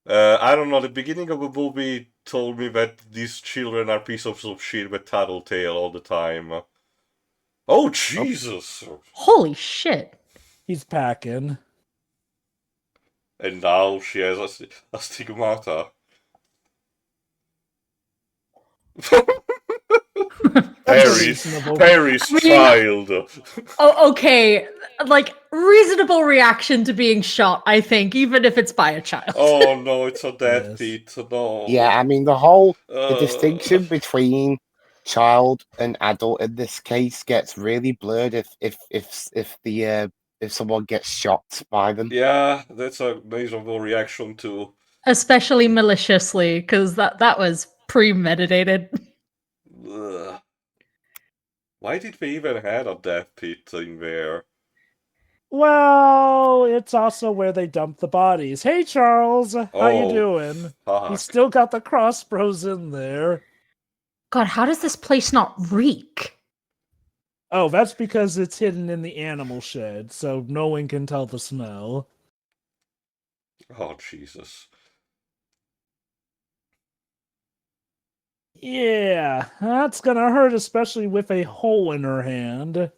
I don't know, the beginning of the movie told me that these children are pieces of shit with tattletale all the time. Oh, Jesus! Holy shit. He's packing. And now she has a stigmata. Harry's child. Oh, okay. Like, reasonable reaction to being shot, I think, even if it's by a child. Oh no, it's a dead Pete. No. Yeah, I mean the distinction between child and adult in this case gets really blurred if someone gets shot by them. Yeah, that's a reasonable reaction too. Especially maliciously, because that was premeditated. Ugh. Why did they even have a death pit in there? Well, it's also where they dump the bodies. Hey, Charles, how you doing? Fuck. He's still got the crossbows in there. God, how does this place not reek? Oh, that's because it's hidden in the animal shed, so no one can tell the smell. Oh, Jesus. Yeah, that's gonna hurt, especially with a hole in her hand.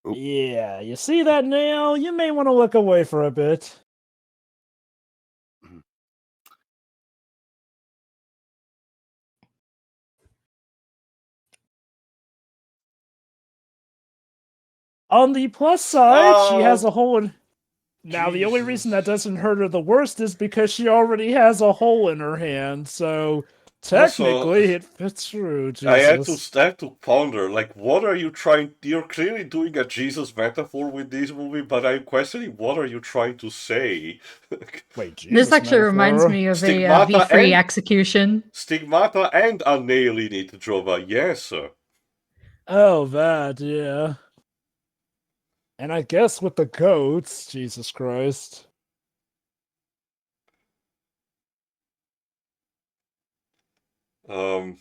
Yeah, you see that nail? You may want to look away for a bit. On the plus side, she has a hole in... Now, the only reason that doesn't hurt her the worst is because she already has a hole in her hand, so technically it fits through, Jesus. I had to ponder, like, what are you trying... You're clearly doing a Jesus metaphor with this movie, but I'm questioning what are you trying to say? Wait, Jesus This actually reminds me of a V-free execution. Stigmata and a nail in it, Jova, yes. Oh, that, yeah. And I guess with the goats, Jesus Christ. Are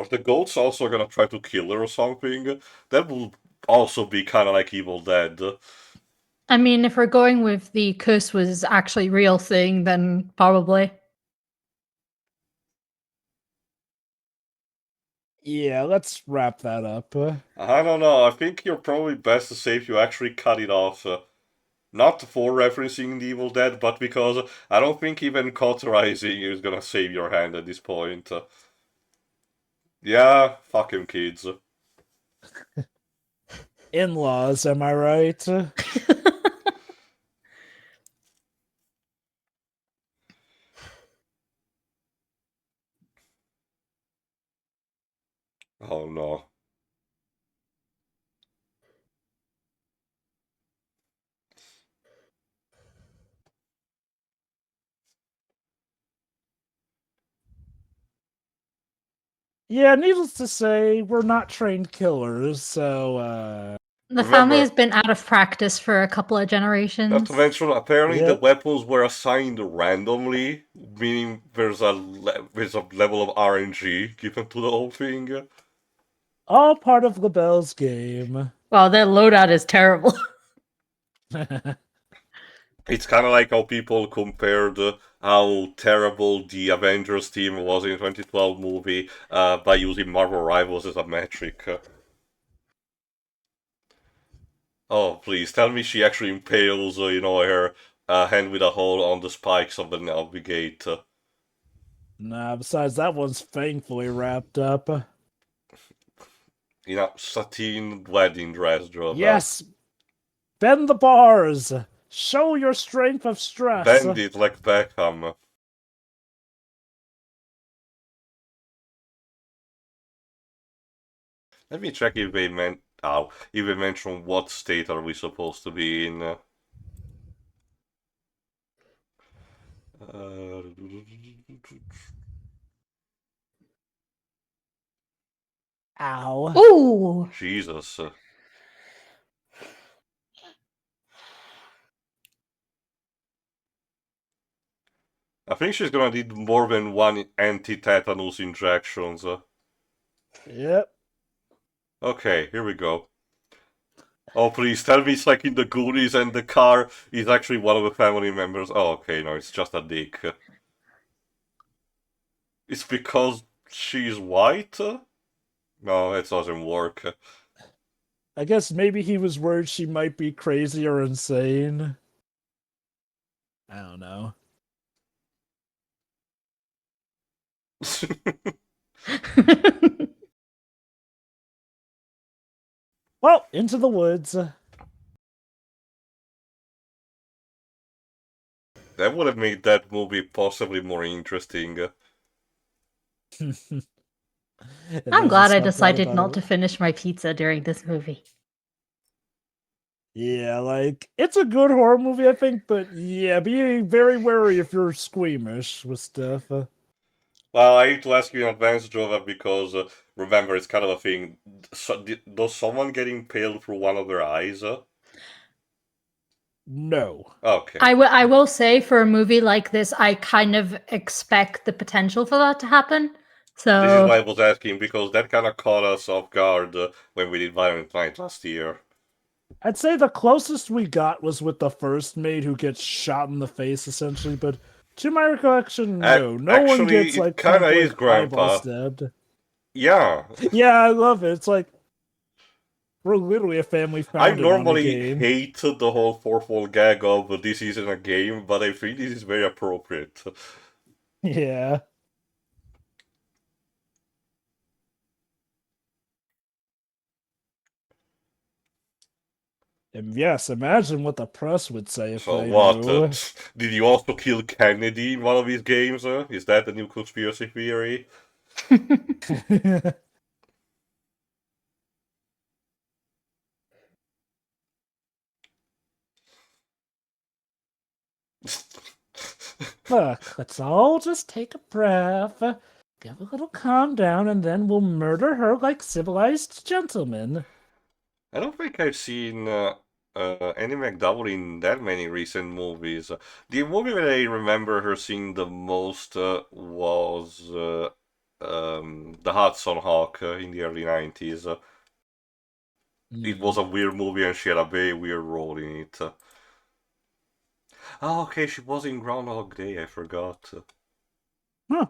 the goats also gonna try to kill her or something? That will also be kind of like Evil Dead. I mean, if we're going with the curse was actually real thing, then probably. Yeah, let's wrap that up. I don't know, I think you're probably best to say if you actually cut it off. Not for referencing the Evil Dead, but because I don't think even cauterizing is gonna save your hand at this point. Yeah, fuck him, kids. In-laws, am I right? Oh no. Yeah, needless to say, we're not trained killers, so, The family has been out of practice for a couple of generations. Not to mention, apparently the Yep. weapons were assigned randomly, meaning there's a level of RNG given to the whole thing. All part of LaBelle's game. Well, their loadout is terrible. It's kind of like how people compared how terrible the Avengers team was in 2012 movie by using Marvel Rivals as a metric. Oh, please, tell me she actually impales, her hand with a hole on the spikes of the navigate. Nah, besides that one's thankfully wrapped up. Sateen wedding dress job. Yes! Bend the bars! Show your strength of stress! Bend it like Beckham. Let me check if they mention what state are we supposed to be in. Ow. Ooh! Jesus. I think she's gonna need more than one anti-tetanus injections. Yep. Okay, here we go. Oh, please tell me it's like in the Goonies and the car is actually one of the family members. Oh, okay, no, it's just a dick. It's because she's white? No, it doesn't work. I guess maybe he was worried she might be crazy or insane. I don't know. Well, into the woods. That would have made that movie possibly more interesting. I'm glad I decided not to finish my pizza during this movie. Yeah, like, it's a good horror movie, I think, but yeah, be very wary if you're squeamish with stuff. Well, I need to ask you in advance, Jova, because remember, it's kind of a thing. Does someone get impaled through one of their eyes? No. Okay. I will say, for a movie like this, I kind of expect the potential for that to happen. So this is why I was asking, because that kind of caught us off guard when we did Violent Night last year. I'd say the closest we got was with the first maid who gets shot in the face, essentially, but to my recollection, no. No one gets, like, kind of is, eyeball Grandpa. stabbed. Yeah. Yeah, I love it. It's like, we're literally a family I founded on a normally game. hate the whole fourth wall gag of this isn't a game, but I think this is very appropriate. Yeah. And yes, imagine what the press would say if So they what? knew. Did you also kill Kennedy in one of these games? Is that a new conspiracy theory? Look, let's all just take a breath, give a little calm down, and then we'll murder her like civilized gentlemen. I don't think I've seen Annie McDowell in that many recent movies. The movie that I remember her seeing the most was The Hudson Hawk in the early 90s. It was a weird movie and she had a very weird role in it. Oh, okay, she was in Groundhog Day, I forgot. Huh.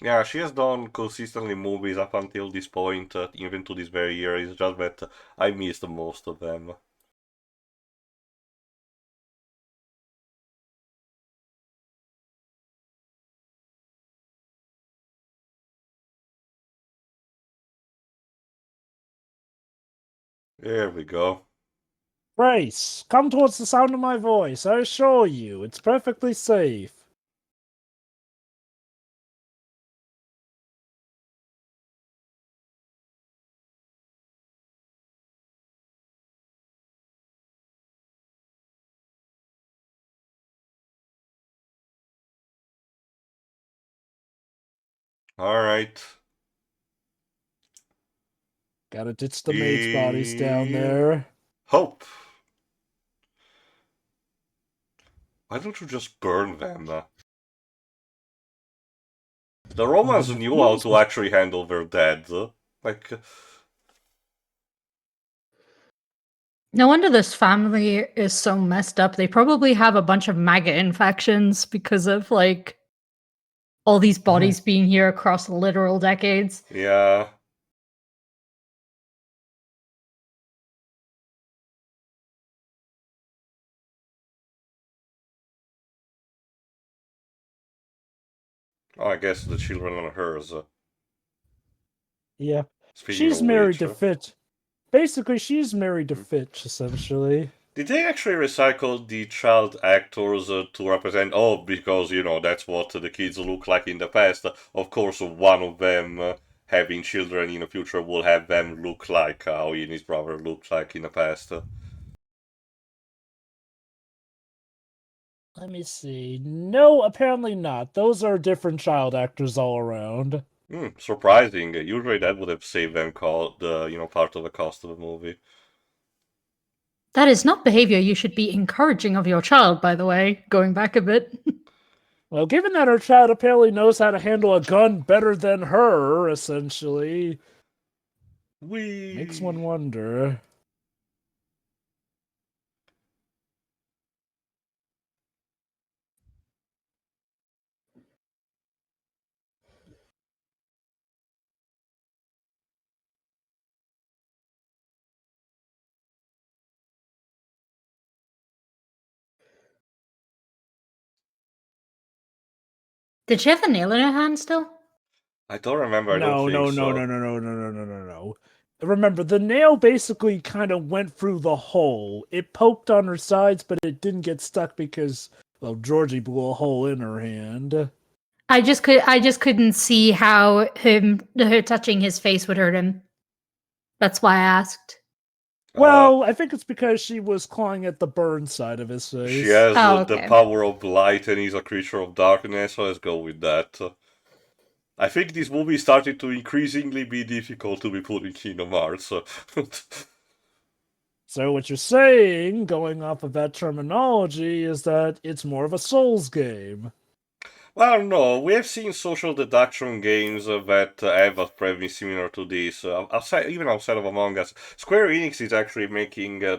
Yeah, she has done consistently movies up until this point, even to this very year. It's just that I missed most of them. There we go. Grace, come towards the sound of my voice. I assure you, it's perfectly safe. Alright. Gotta ditch the maids' bodies down there. Hope. Why don't you just burn them? The Romans knew how to actually handle their dead. Like... No wonder this family is so messed up. They probably have a bunch of maggot infections because of, like, all these bodies being here across literal decades. Yeah. Oh, I guess the children are hers. Yeah. Speaking She's of married which, to Fitch. Basically, she's married to Fitch, essentially. did they actually recycle the child actors to represent? Oh, because, you know, that's what the kids look like in the past. Of course, one of them having children in the future will have them look like how he and his brother looked like in the past. Let me see. No, apparently not. Those are different child actors all around. Surprising. Usually that would have saved them part of the cost of the movie. That is not behavior you should be encouraging of your child, by the way, going back a bit. Well, given that her child apparently knows how to handle a gun better than her, essentially, makes one wonder. Did she have the nail in her hand still? I don't remember. I don't think so. No. Remember, the nail basically kind of went through the hole. It poked on her sides, but it didn't get stuck because, well, Georgie blew a hole in her hand. I just couldn't see how her touching his face would hurt him. That's why I asked. Well, I think it's because she was clawing at the burn side of his face. She has the Okay. power of light and he's a creature of darkness, so let's go with that. I think this movie started to increasingly be difficult to be put in Kingdom Hearts. So what you're saying, going off of that terminology, is that it's more of a Souls game. Well, no, we have seen social deduction games that have a premise similar to this, even outside of Among Us. Square Enix is actually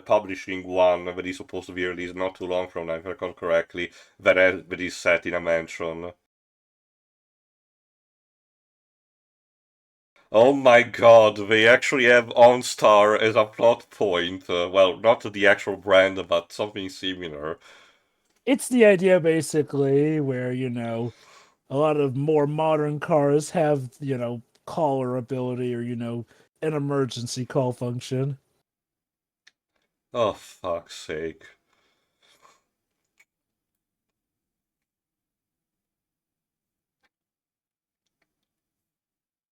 publishing one that is supposed to be released not too long from now, if I recall correctly, that is set in a mansion. Oh my god, they actually have OnStar as a plot point. Well, not the actual brand, but something similar. It's the idea, basically, where, a lot of more modern cars have, caller ability or, an emergency call function. Oh, fuck's sake.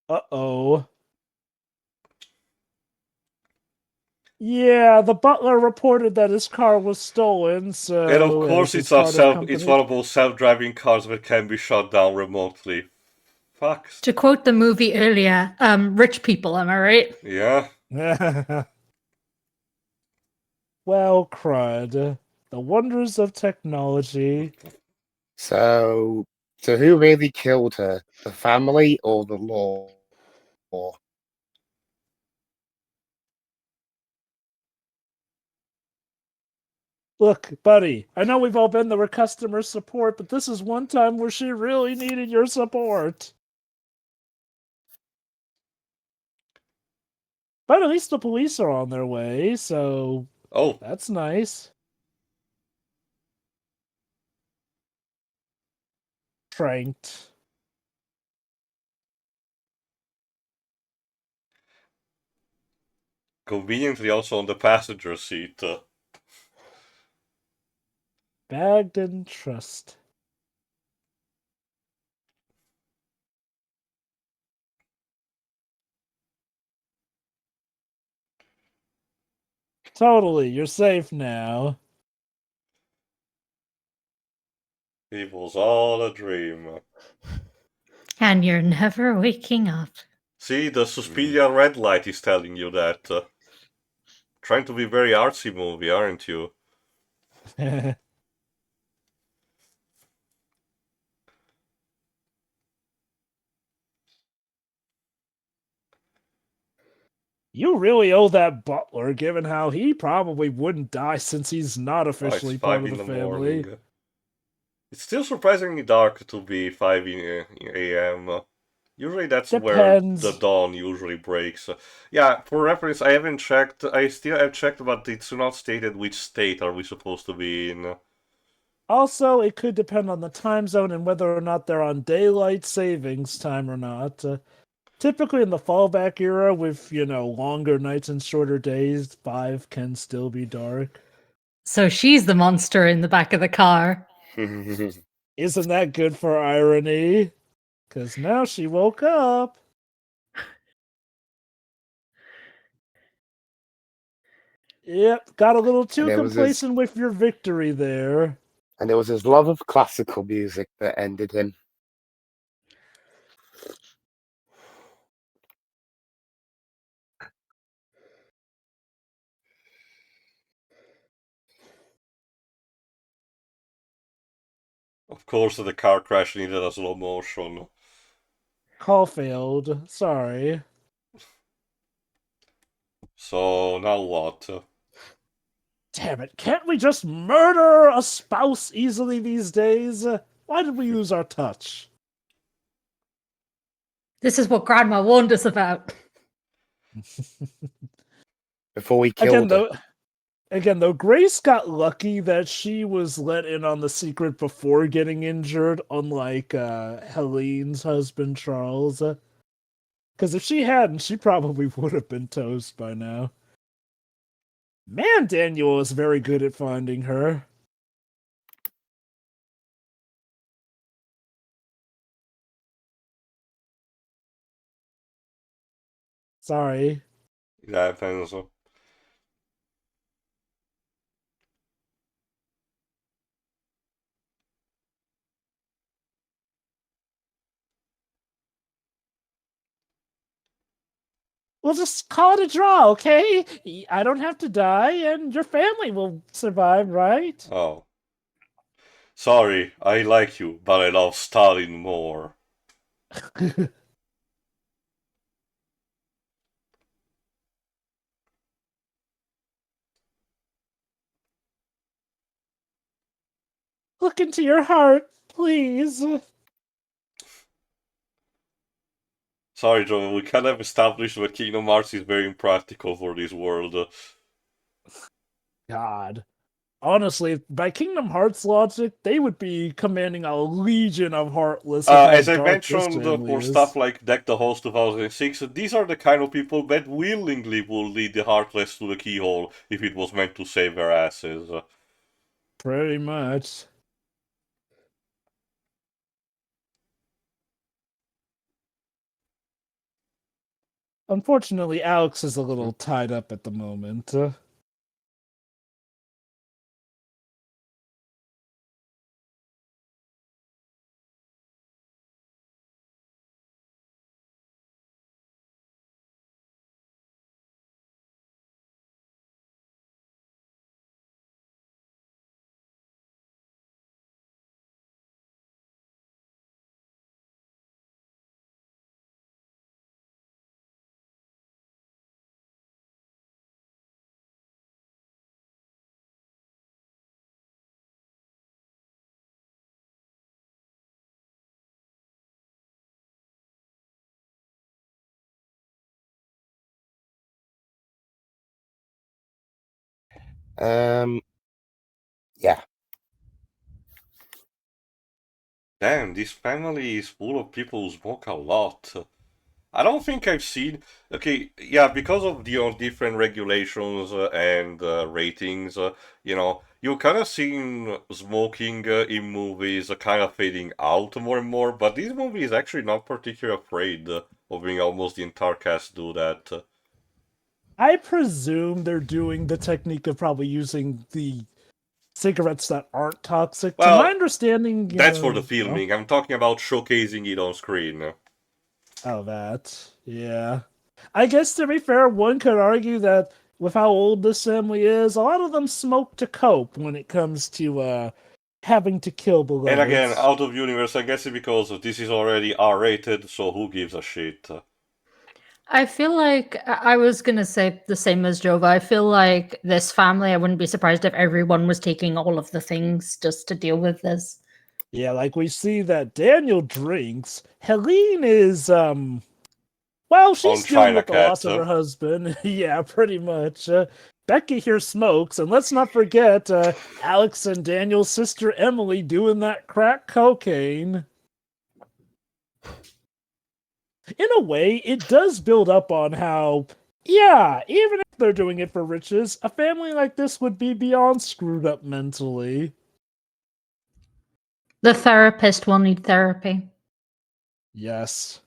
Uh-oh. Yeah, the butler reported that his car was stolen, so... And of course his it's one of those self-driving cars that can be shut down remotely. Fuck. To quote the movie earlier, rich people, am I right? Yeah. Well, crud. The wonders of technology. So who really killed her? The family or the law? Look, buddy, I know we've all been there with customer support, but this is one time where she really needed your support. But at least the police are on their way, so... Oh. That's nice. Tranked. Conveniently also on the passenger seat. Bagged and trust. Totally, you're safe now. It was all a dream. And you're never waking up. See, the Suspiria red light is telling you that. Trying to be very artsy movie, aren't you? You really owe that butler, given how he probably wouldn't die since he's not officially it's part 5 of in the the family. morning. It's still surprisingly dark to be 5 a.m. Usually that's Depends. where the dawn usually breaks. Yeah, for reference, I haven't checked. I still have checked, but it's not stated which state are we supposed to be in. Also, it could depend on the time zone and whether or not they're on daylight savings time or not. Typically in the fallback era, with, longer nights and shorter days, 5 can still be dark. So she's the monster in the back of the car. Isn't that good for irony? Because now she woke up. Yep, got a little too complacent with your victory there. And it was his love of classical music that ended him. Of course, the car crash needed a slow motion. Call failed. Sorry. So, now what? Damn it, can't we just murder a spouse easily these days? Why did we use our touch? This is what Grandma warned us about. Before we killed her. Again, though, Grace got lucky that she was let in on the secret before getting injured, unlike Helene's husband, Charles. Because if she hadn't, she probably would have been toast by now. Man, Daniel is very good at finding her. Sorry. Yeah, I think so. We'll just call it a draw, okay? I don't have to die, and your family will survive, right? Oh. Sorry, I like you, but I love Stalin more. Look into your heart, please. Sorry, Joe, we kind of established that Kingdom Hearts is very impractical for this world. God. Honestly, by Kingdom Hearts logic, they would be commanding a legion of Heartless. As I mentioned for stuff like Deck the Halls 2006, these are the kind of people that willingly will lead the Heartless to the keyhole if it was meant to save their asses. Pretty much. Unfortunately, Alex is a little tied up at the moment. Yeah. Damn, this family is full of people who smoke a lot. I don't think I've seen. Okay, yeah, because of the different regulations and ratings, you kind of seen smoking in movies kind of fading out more and more. But this movie is actually not particularly afraid of being almost the entire cast do that. I presume they're doing the technique of probably using the cigarettes that aren't toxic. To my Well, understanding, that's for the filming. I'm talking about showcasing it on screen. Oh, that. Yeah. I guess to be fair, one could argue that with how old this family is, a lot of them smoke to cope when it comes to having to kill And again, beloveds. out of universe, I guess because this is already R-rated, so who gives a shit? I feel like I was gonna say the same as Jova. I feel like this family, I wouldn't be surprised if everyone was taking all of the things just to deal with this. Yeah, like we see that Daniel drinks. Helene is well, she's On dealing China with the loss Cat. of her husband. Yeah, pretty much. Becky here smokes, and let's not forget Alex and Daniel's sister Emily doing that crack cocaine. In a way, it does build up on how, yeah, even if they're doing it for riches, a family like this would be beyond screwed up mentally. The therapist will need therapy. Yes.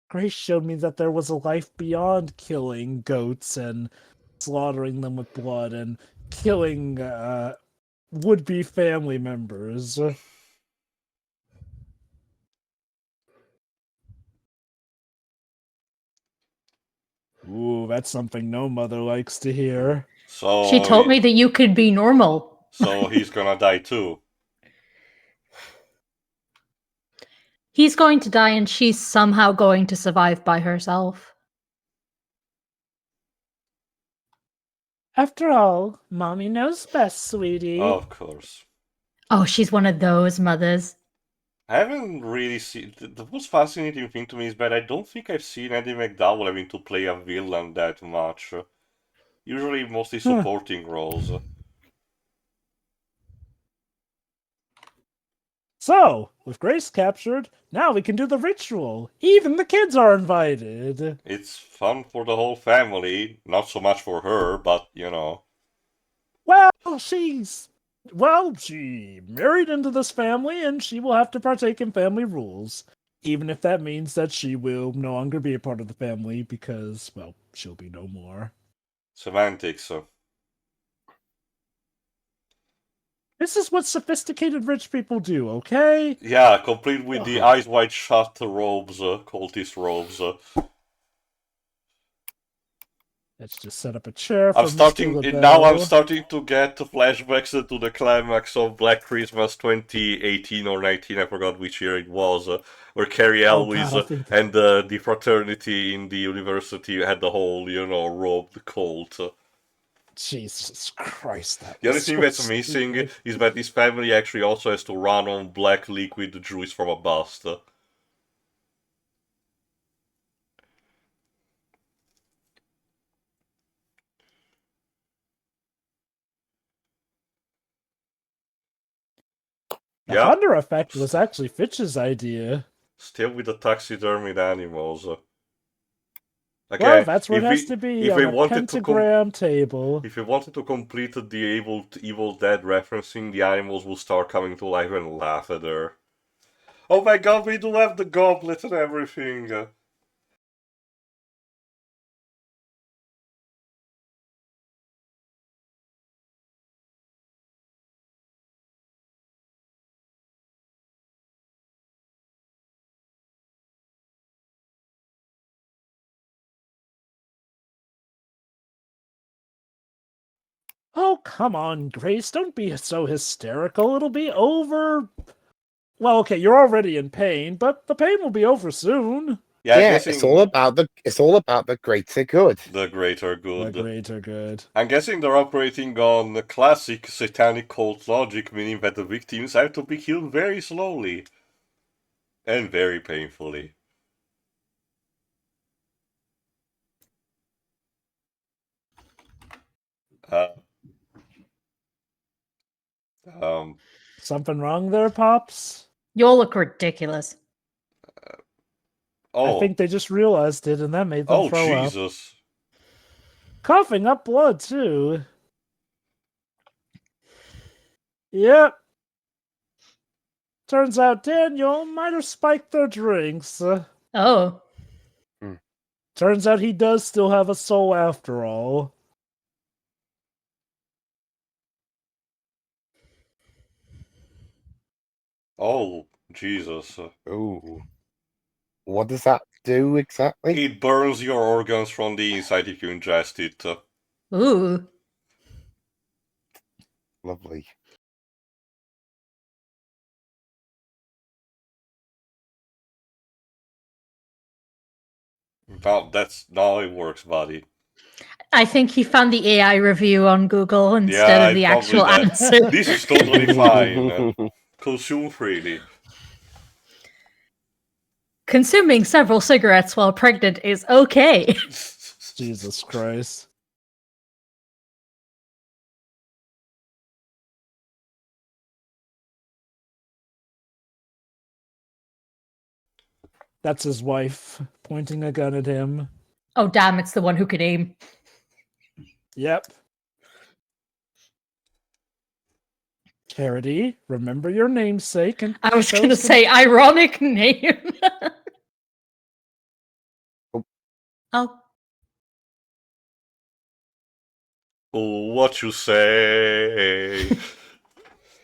Grace showed me that there was a life beyond killing goats and slaughtering them with blood and killing would-be family members. Ooh, that's something no mother likes to hear. She told me that you could be normal. So he's gonna die too. He's going to die and she's somehow going to survive by herself. After all, Mommy knows best, sweetie. Of course. Oh, she's one of those mothers. I haven't really seen. The most fascinating thing to me is that I don't think I've seen Andy McDowell having to play a villain that much. Usually mostly supporting roles. So, with Grace captured, now we can do the ritual. Even the kids are invited. It's fun for the whole family, not so much for her, but Well, she married into this family and she will have to partake in family rules. Even if that means that she will no longer be a part of the family because, well, she'll be no more. Semantics. This is what sophisticated rich people do, okay? Yeah, complete with the eyes wide shut robes, cultist robes. Let's just set up a chair for I'm starting to get flashbacks to the climax of Black Christmas 2018 or 19. I forgot which year it was, where Carrie Elwes and the fraternity in the university had the whole, robed cult. Jesus Christ, the only thing that's missing is that this family actually also has to run on black liquid juice from a bust. The thunder effect was actually Fitch's idea. Still with the taxidermied animals. Okay, well, that's where it has to be, on a pentagram table. If we wanted to complete the Evil Dead referencing, the animals will start coming to life and laugh at her. Oh my god, we do have the goblet and everything! Oh, come on, Grace, don't be so hysterical. It'll be over. Well, okay, you're already in pain, but the pain will be over soon. Yeah, it's all about the greater good. The greater good. The greater good. I'm guessing they're operating on the classic satanic cult logic, meaning that the victims have to be killed very slowly. And very painfully. Something wrong there, Pops? You all look ridiculous. I Oh, think they just realized it, and that made them oh, throw up. Jesus. Coughing up blood, too. Yep. Turns out Daniel might have spiked their drinks. Oh. Turns out he does still have a soul after all. Oh, Jesus. Ooh. What does that do exactly? It burns your organs from the inside if you ingest it. Ooh. Lovely. Well, that's not how it works, buddy. I think he found the AI review on Google instead Yeah, of the probably actual that. answer. This is totally fine. Consume freely. Consuming several cigarettes while pregnant is okay. Jesus Christ. That's his wife pointing a gun at him. Oh, damn, it's the one who can aim. Yep. Charity, remember your namesake and I was show going to some- say ironic name. Oh. Oh, what you say?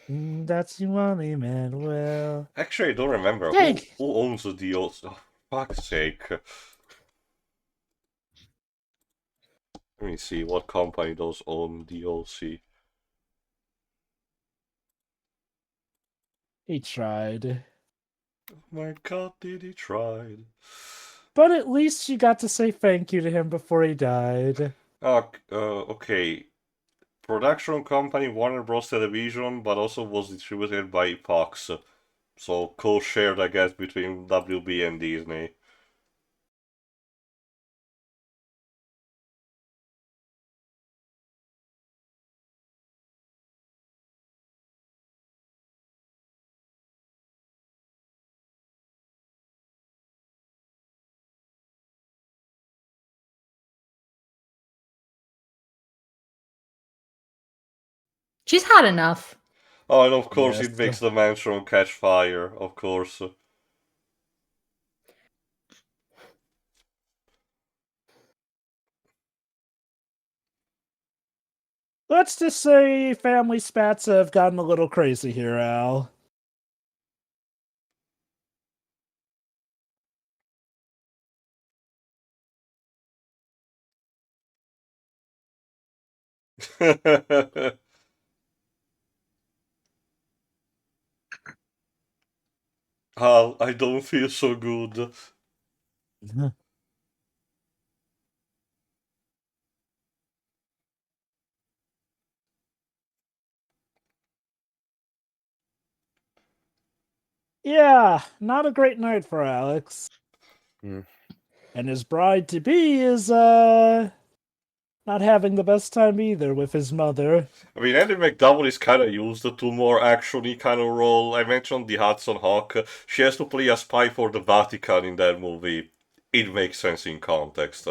That's you, Emmanuel. Actually, I don't remember. Dang. Who owns the deals? Oh, fuck's sake. Let me see what company does own DLC. He tried. Oh my god, did he try? But at least you got to say thank you to him before he died. Okay. Production company Warner Bros. Television, but also was distributed by Fox. So co-shared, I guess, between WB and Disney. She's had enough. Oh, and of course Yes. it makes the mansion catch fire, of course. Let's just say family spats have gotten a little crazy here, Al. Hal, I don't feel so good. Yeah, not a great night for Alex. Mm. And his bride-to-be is, not having the best time either with his mother. I mean, Andy McDowell is kind of used to more actiony kind of role. I mentioned the Hudson Hawk. She has to play a spy for the Vatican in that movie. It makes sense in context.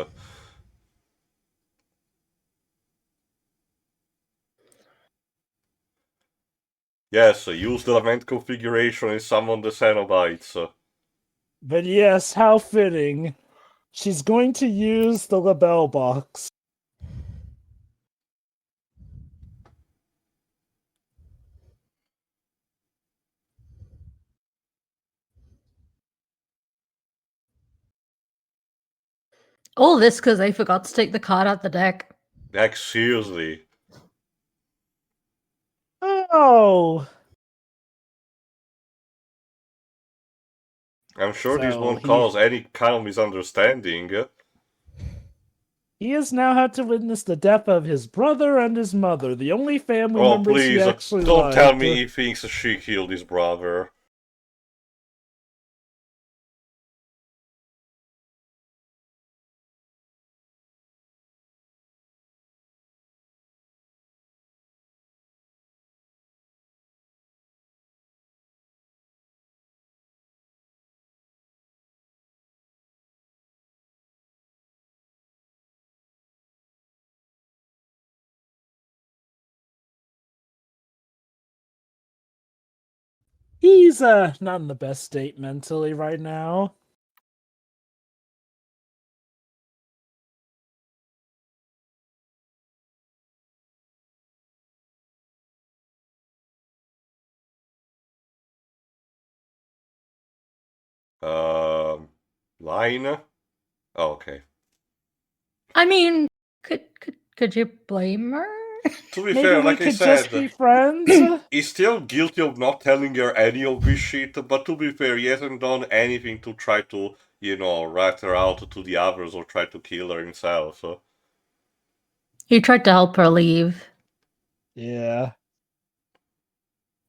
Yes, use the Lament configuration and summon the Cenobites. But yes, how fitting. She's going to use the label box. All this because I forgot to take the card out the deck. Like, seriously. Oh! I'm sure this So won't cause any kind of misunderstanding. He has now had to witness the death of his brother and his mother, the only family Oh, members he please, actually don't liked. tell me he thinks she killed his brother. He's not in the best state mentally right now. Line? Oh, okay. I mean, could you blame her? To be Maybe fair, we like I could just said, be friends. he's still guilty of not telling her any of this shit, but to be fair, he hasn't done anything to try to, rat her out to the others or try to kill her himself. So. He tried to help her leave. Yeah.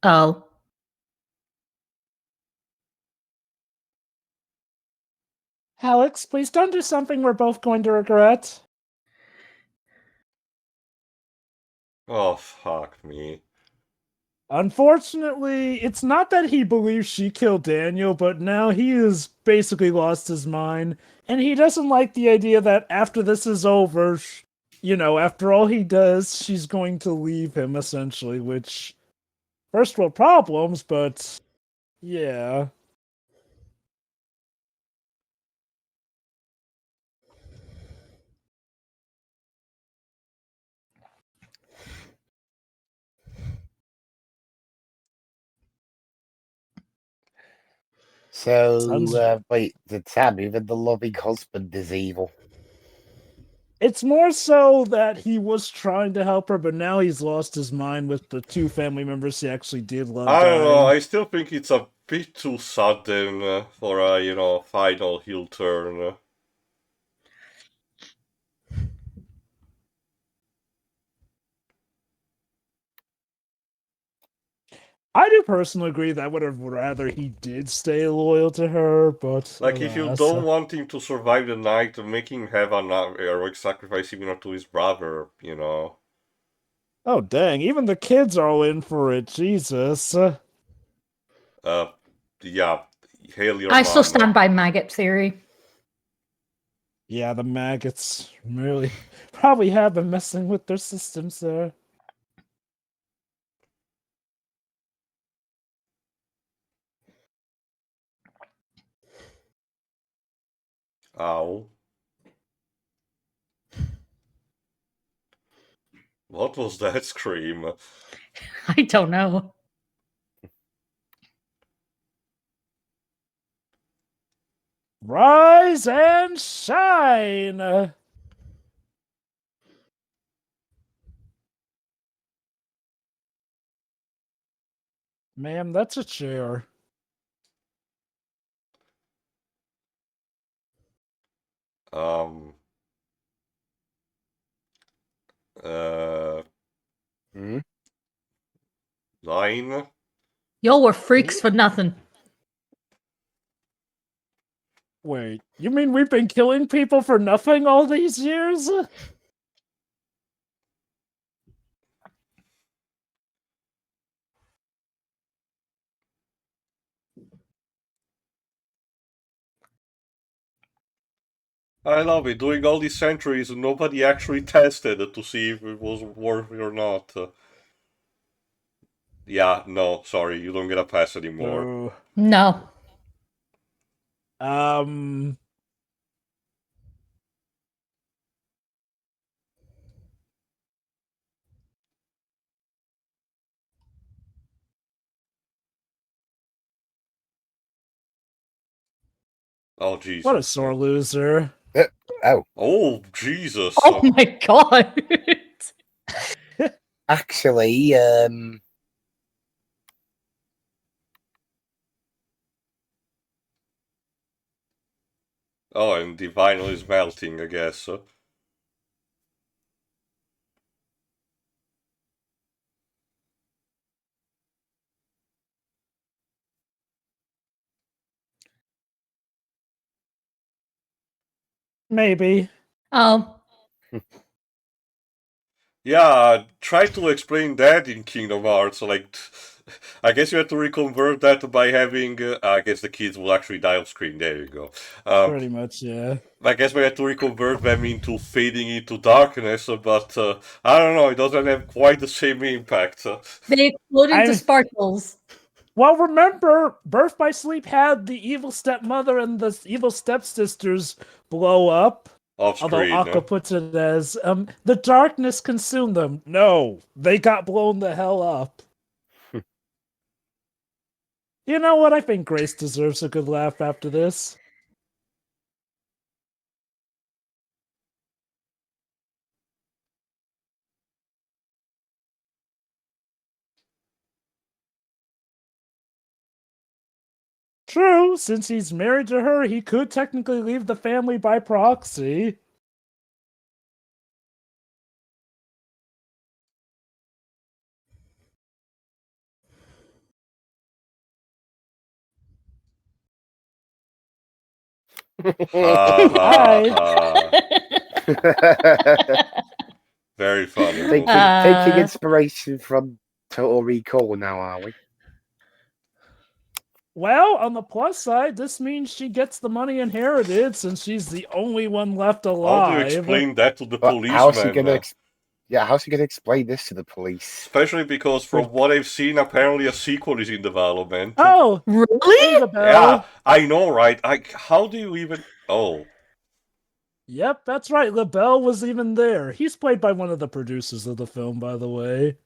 Oh. Alex, please don't do something we're both going to regret. Oh, fuck me. Unfortunately, it's not that he believes she killed Daniel, but now he has basically lost his mind, and he doesn't like the idea that after this is over, after all he does, she's going to leave him, essentially, which, first world problems, but yeah. So, wait, to Tam, even the loving husband is evil. It's more so that he was trying to help her, but now he's lost his mind with the two family members he actually did love. I don't know, dying. I still think it's a bit too sudden for a, final heel turn. I do personally agree that I would have rather he did stay loyal to her, but Like, if you don't want him to survive the night, make him have an heroic sacrifice similar to his brother. Oh, dang, even the kids are all in for it, Jesus. Yeah, hail your I mom. still stand by maggot theory. Yeah, the maggots really probably have been messing with their systems there. Ow. What was that scream? I don't know. Rise and shine! Ma'am, that's a chair. Um. Line? Y'all were freaks for nothing. Wait, you mean we've been killing people for nothing all these years? I love it. During all these centuries, nobody actually tested to see if it was worth it or not. Yeah, no, sorry, you don't get a pass anymore. No. Oh, Jesus. What a sore loser. Oh. Oh, Jesus. Oh my god. Actually, Oh, and the vinyl is melting, I guess. Maybe. Oh. Yeah, try to explain that in Kingdom Hearts. Like, I guess you have to reconvert that by having. I guess the kids will actually die off screen. There you go. Pretty much, yeah. I guess we have to reconvert them into fading into darkness, but I don't know. It doesn't have quite the same impact. They explode into sparkles. Well, remember, Birth by Sleep had the evil stepmother and the evil stepsisters blow up. Off Although screen. Aqua puts it as, the darkness consumed them. No, they got blown the hell up. You know what? I think Grace deserves a good laugh after this. True, since he's married to her, he could technically leave the family by proxy. Ha ha Hi. ha. Very funny. Taking inspiration from Total Recall now, are we? Well, on the plus side, this means she gets the money inherited since she's the only one left alive. How do you explain that to the But how's he policeman? gonna? How's he gonna explain this to the police? Especially because from what I've seen, apparently a sequel is in development. Oh, really? Yeah, I know, right? How do you even... Oh. Yep, that's right. LaBelle was even there. He's played by one of the producers of the film, by the way.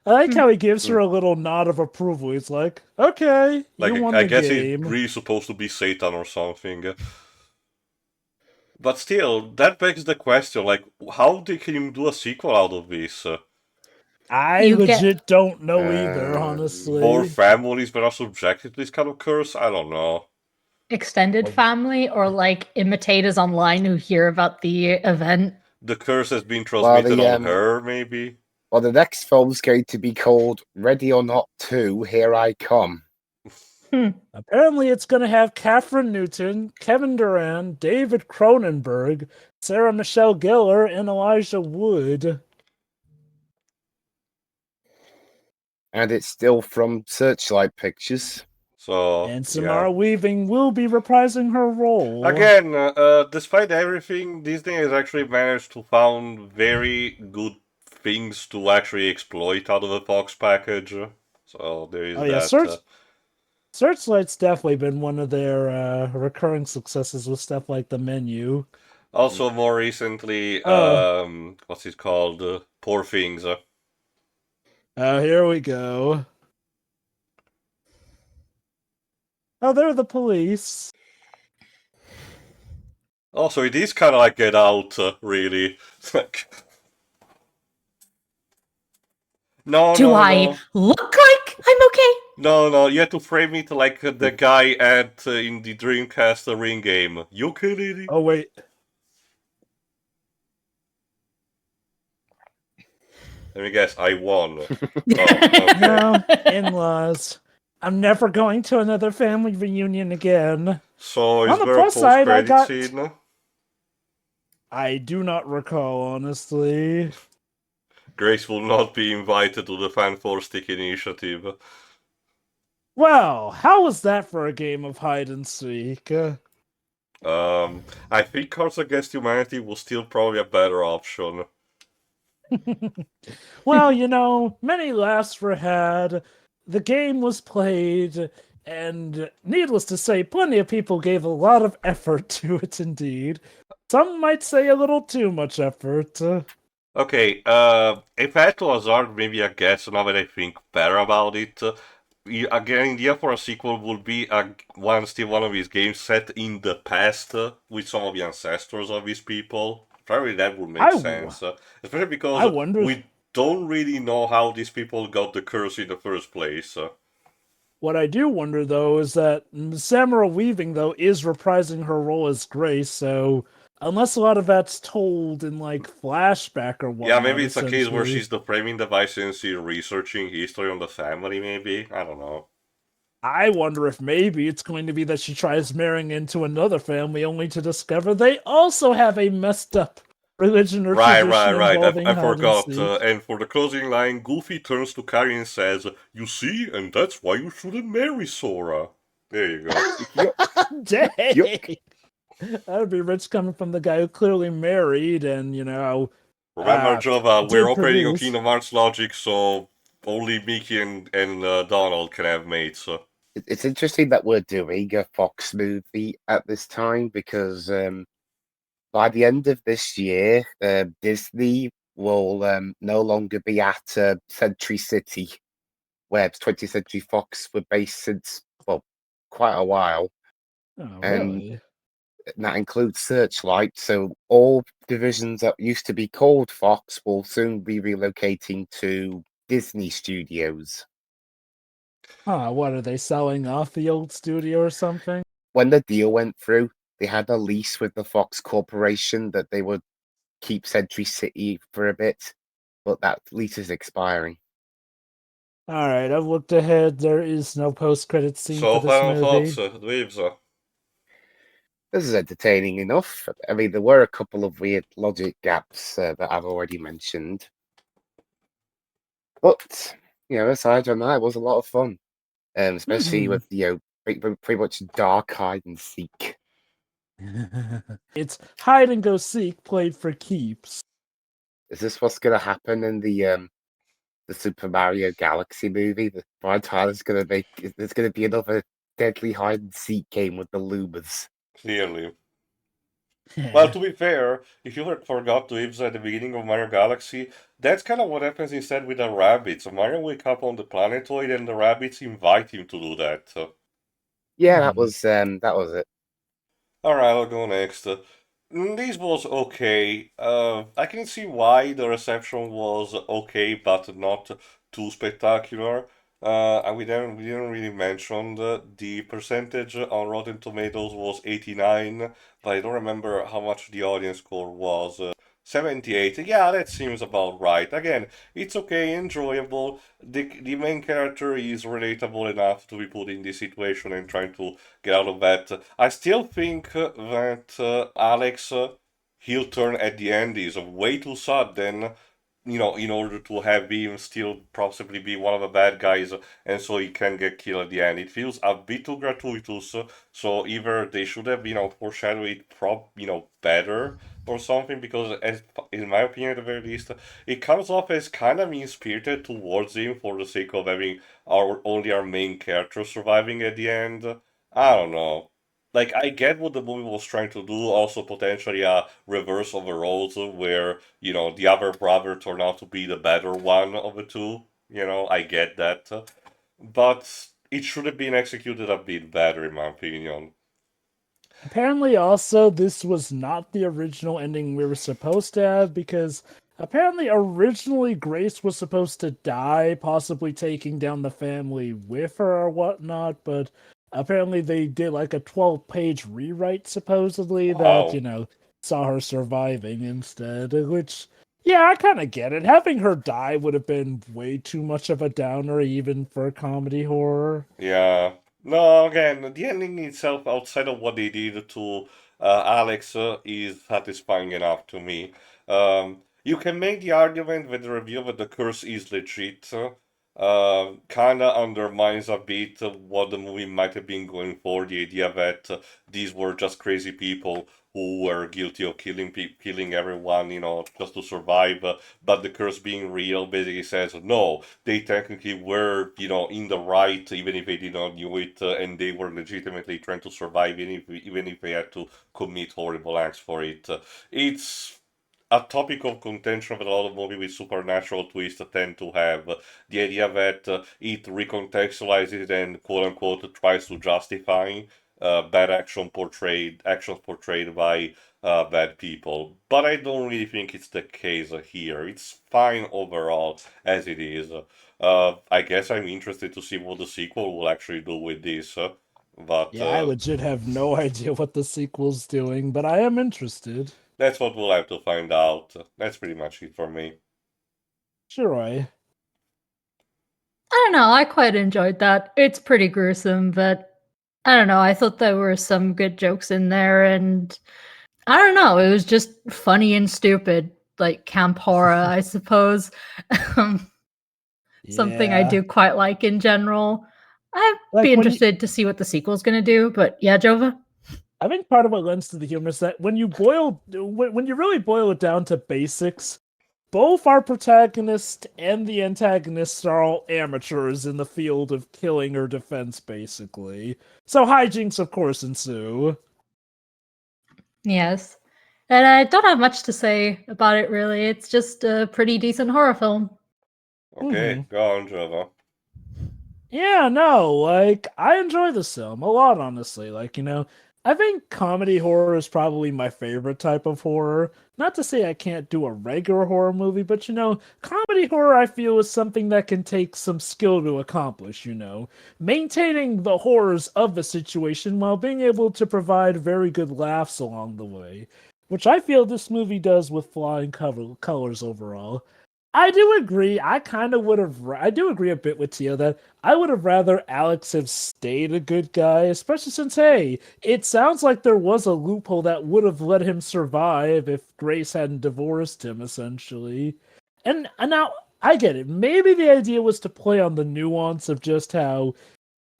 I like how he gives her a little nod of approval. He's like, okay, Like, you won I the guess game. he's really supposed to be Satan or something. But still, that begs the question, like, how can you do a sequel out of this? I legit don't know either, honestly. More families but are subjected to this kind of curse? I don't know. Extended family or like imitators online who hear about the event? The curse has been transmitted on her, maybe? Well, the next film's going to be called Ready or Not 2, Here I Come. Apparently it's going to have Catherine Newton, Kevin Durant, David Cronenberg, Sarah Michelle Gellar, and Elijah Wood. And it's still from Searchlight Pictures. So, and Samara Weaving will be reprising her role. Again, despite everything, Disney has actually managed to find very good things to actually exploit out of the Fox package. So there is that. Searchlight's definitely been one of their recurring successes with stuff like The Menu. Also, more recently, what's it called? Poor Things. Here we go. Oh, they're the police. Also, it is kind of like Get Out, really. Do I look like I'm okay? No, you have to frame it like the guy in the Dreamcast ring game. You okay, lady? Oh, wait. Let me guess, I won. No, in-laws. I'm never going to another family reunion again. So, is there a post-credit scene? I do not recall, honestly. Grace will not be invited to the Fan for Stick initiative. Well, how was that for a game of hide and seek? I think Cards Against Humanity was still probably a better option. Well, you know, many laughs were had, the game was played, and needless to say, plenty of people gave a lot of effort to it indeed. Some might say a little too much effort. Okay, if I had to hazard maybe a guess now that I think better about it, again, idea for a sequel would be one of these games set in the past with some of the ancestors of these people. Probably that would make sense. Especially because we don't really know how these people got the curse in the first place. What I do wonder, though, is that Samara Weaving, though, is reprising her role as Grace, so unless a lot of that's told in, like, flashback or whatnot. Yeah, maybe it's a case where she's the framing device and she's researching history on the family, maybe? I don't know. I wonder if maybe it's going to be that she tries marrying into another family only to discover they also have a messed up religion or tradition. Right. I forgot. And for the closing line, Goofy turns to Carrie and says, "You see, and that's why you shouldn't marry Sora." There you go. Dang! That would be rich coming from the guy who clearly married and, you know... Remember, Jova, we're operating on Kingdom Hearts logic, so only Mickey and Donald can have mates. It's interesting that we're doing a Fox movie at this time because by the end of this year, Disney will no longer be at Century City, where 20th Century Fox were based since, well, quite a while. Oh, And really? that includes Searchlight. So all divisions that used to be called Fox will soon be relocating to Disney Studios. What are they selling off the old studio or something? When the deal went through, they had a lease with the Fox Corporation that they would keep Century City for a bit, but that lease is expiring. All right, I've looked ahead. There is no post-credit scene So, for this final movie. thoughts, Dweebs? This is entertaining enough. I mean, there were a couple of weird logic gaps that I've already mentioned. But, aside from that, it was a lot of fun. Especially with, pretty much dark hide and seek. It's hide and go seek played for keeps. Is this what's going to happen in the Super Mario Galaxy movie? The Brian Tyler's going to make. There's going to be another deadly hide and seek game with the Lumas. Clearly. Well, to be fair, if you forgot Dweebs at the beginning of Mario Galaxy, that's kind of what happens instead with the rabbits. Mario wake up on the planetoid and the rabbits invite him to do that. Yeah, that was it. Alright, I'll go next. This was okay. I can see why the reception was okay, but not too spectacular. And we didn't really mention the percentage on Rotten Tomatoes was 89, but I don't remember how much the audience score was. 78. Yeah, that seems about right. Again, it's okay, enjoyable. The main character is relatable enough to be put in this situation and trying to get out of that. I still think that Alex heel turn at the end is way too sudden, in order to have him still possibly be one of the bad guys, and so he can get killed at the end. It feels a bit too gratuitous, so either they should have, foreshadowed it better or something, because in my opinion, at the very least, it comes off as kind of mean-spirited towards him for the sake of having only our main character surviving at the end. I don't know. Like, I get what the movie was trying to do, also potentially a reverse of the roles where, the other brother turned out to be the better one of the two. I get that. But it should have been executed a bit better, in my opinion. Apparently, also, this was not the original ending we were supposed to have, because apparently, originally, Grace was supposed to die, possibly taking down the family with her or whatnot, but apparently they did like a 12-page rewrite, supposedly, that, Wow. saw her surviving instead, which, yeah, I kind of get it. Having her die would have been way too much of a downer, even for comedy horror. Yeah. No, again, the ending itself, outside of what they did to Alex, is satisfying enough to me. You can make the argument that the reveal that the curse is legit kinda undermines a bit what the movie might have been going for, the idea that these were just crazy people who were guilty of killing everyone, just to survive, but the curse being real basically says, no, they technically were, in the right, even if they did not knew it, and they were legitimately trying to survive, even if they had to commit horrible acts for it. It's a topic of contention that a lot of movies with supernatural twists tend to have. The idea that it recontextualizes and quote unquote tries to justify bad actions portrayed by bad people. But I don't really think it's the case here. It's fine overall as it is. I guess I'm interested to see what the sequel will actually do with this. But Yeah, I legit have no idea what the sequel's doing, but I am interested. that's what we'll have to find out. That's pretty much it for me. Sure. I don't know. I quite enjoyed that. It's pretty gruesome, but I don't know. I thought there were some good jokes in there, and I don't know. It was just funny and stupid, like camp horror, I suppose. Something I Yeah. do quite like in general. I'd Like be when you, interested to see what the sequel's going to do, but yeah, Jova. I think part of what lends to the humor is that when you really boil it down to basics, both our protagonist and the antagonist are all amateurs in the field of killing or defense, basically. So hijinks, of course, ensue. Yes. And I don't have much to say about it, really. It's just a pretty decent horror film. Okay, go on, Trevor. Yeah, no, like, I enjoy this film a lot, honestly. Like, I think comedy horror is probably my favorite type of horror. Not to say I can't do a regular horror movie, but comedy horror I feel is something that can take some skill to accomplish, maintaining the horrors of the situation while being able to provide very good laughs along the way, which I feel this movie does with flying colors overall. I do agree. I do agree a bit with Tia that I would have rather Alex have stayed a good guy, especially since, hey, it sounds like there was a loophole that would have let him survive if Grace hadn't divorced him, essentially. And now, I get it. Maybe the idea was to play on the nuance of just how,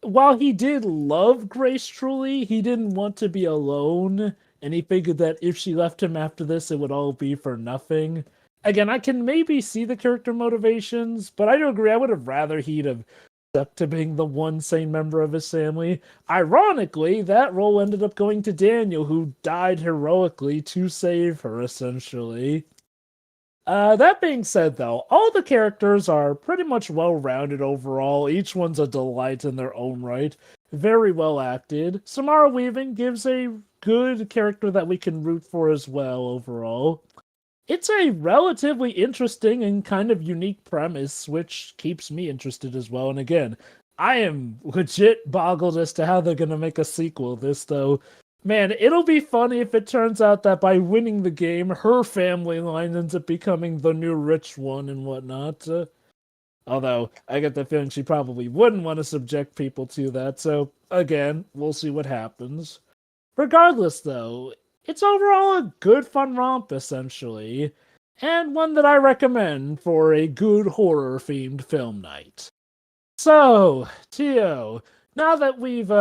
while he did love Grace truly, he didn't want to be alone, and he figured that if she left him after this, it would all be for nothing. Again, I can maybe see the character motivations, but I do agree. I would have rather he'd have stuck to being the one sane member of his family. Ironically, that role ended up going to Daniel, who died heroically to save her, essentially. That being said, though, all the characters are pretty much well-rounded overall. Each one's a delight in their own right. Very well acted. Samara Weaving gives a good character that we can root for as well overall. It's a relatively interesting and kind of unique premise, which keeps me interested as well. And again, I am legit boggled as to how they're going to make a sequel of this, though. Man, it'll be funny if it turns out that by winning the game, her family line ends up becoming the new rich one and whatnot. Although, I get the feeling she probably wouldn't want to subject people to that, so again, we'll see what happens. Regardless, though, it's overall a good fun romp, essentially, and one that I recommend for a good horror-themed film night. So, Tio, now that we've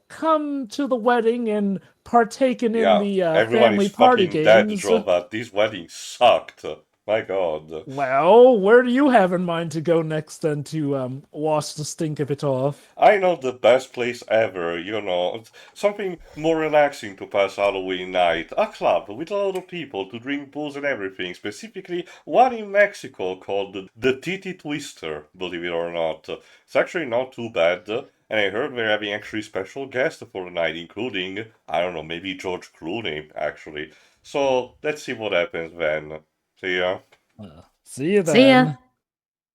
come to the wedding and partaken in the everyone family is party fucking dead, games, Joe, this wedding sucked. My god. well, where do you have in mind to go next then to wash the stink of it off? I know the best place ever, something more relaxing to pass Halloween night. A club with a lot of people to drink booze and everything, specifically one in Mexico called the Titi Twister, believe it or not. It's actually not too bad, and I heard they're having actually special guests for the night, including, I don't know, maybe George Clooney, actually. So, let's see what happens then. See ya. See you then. See ya.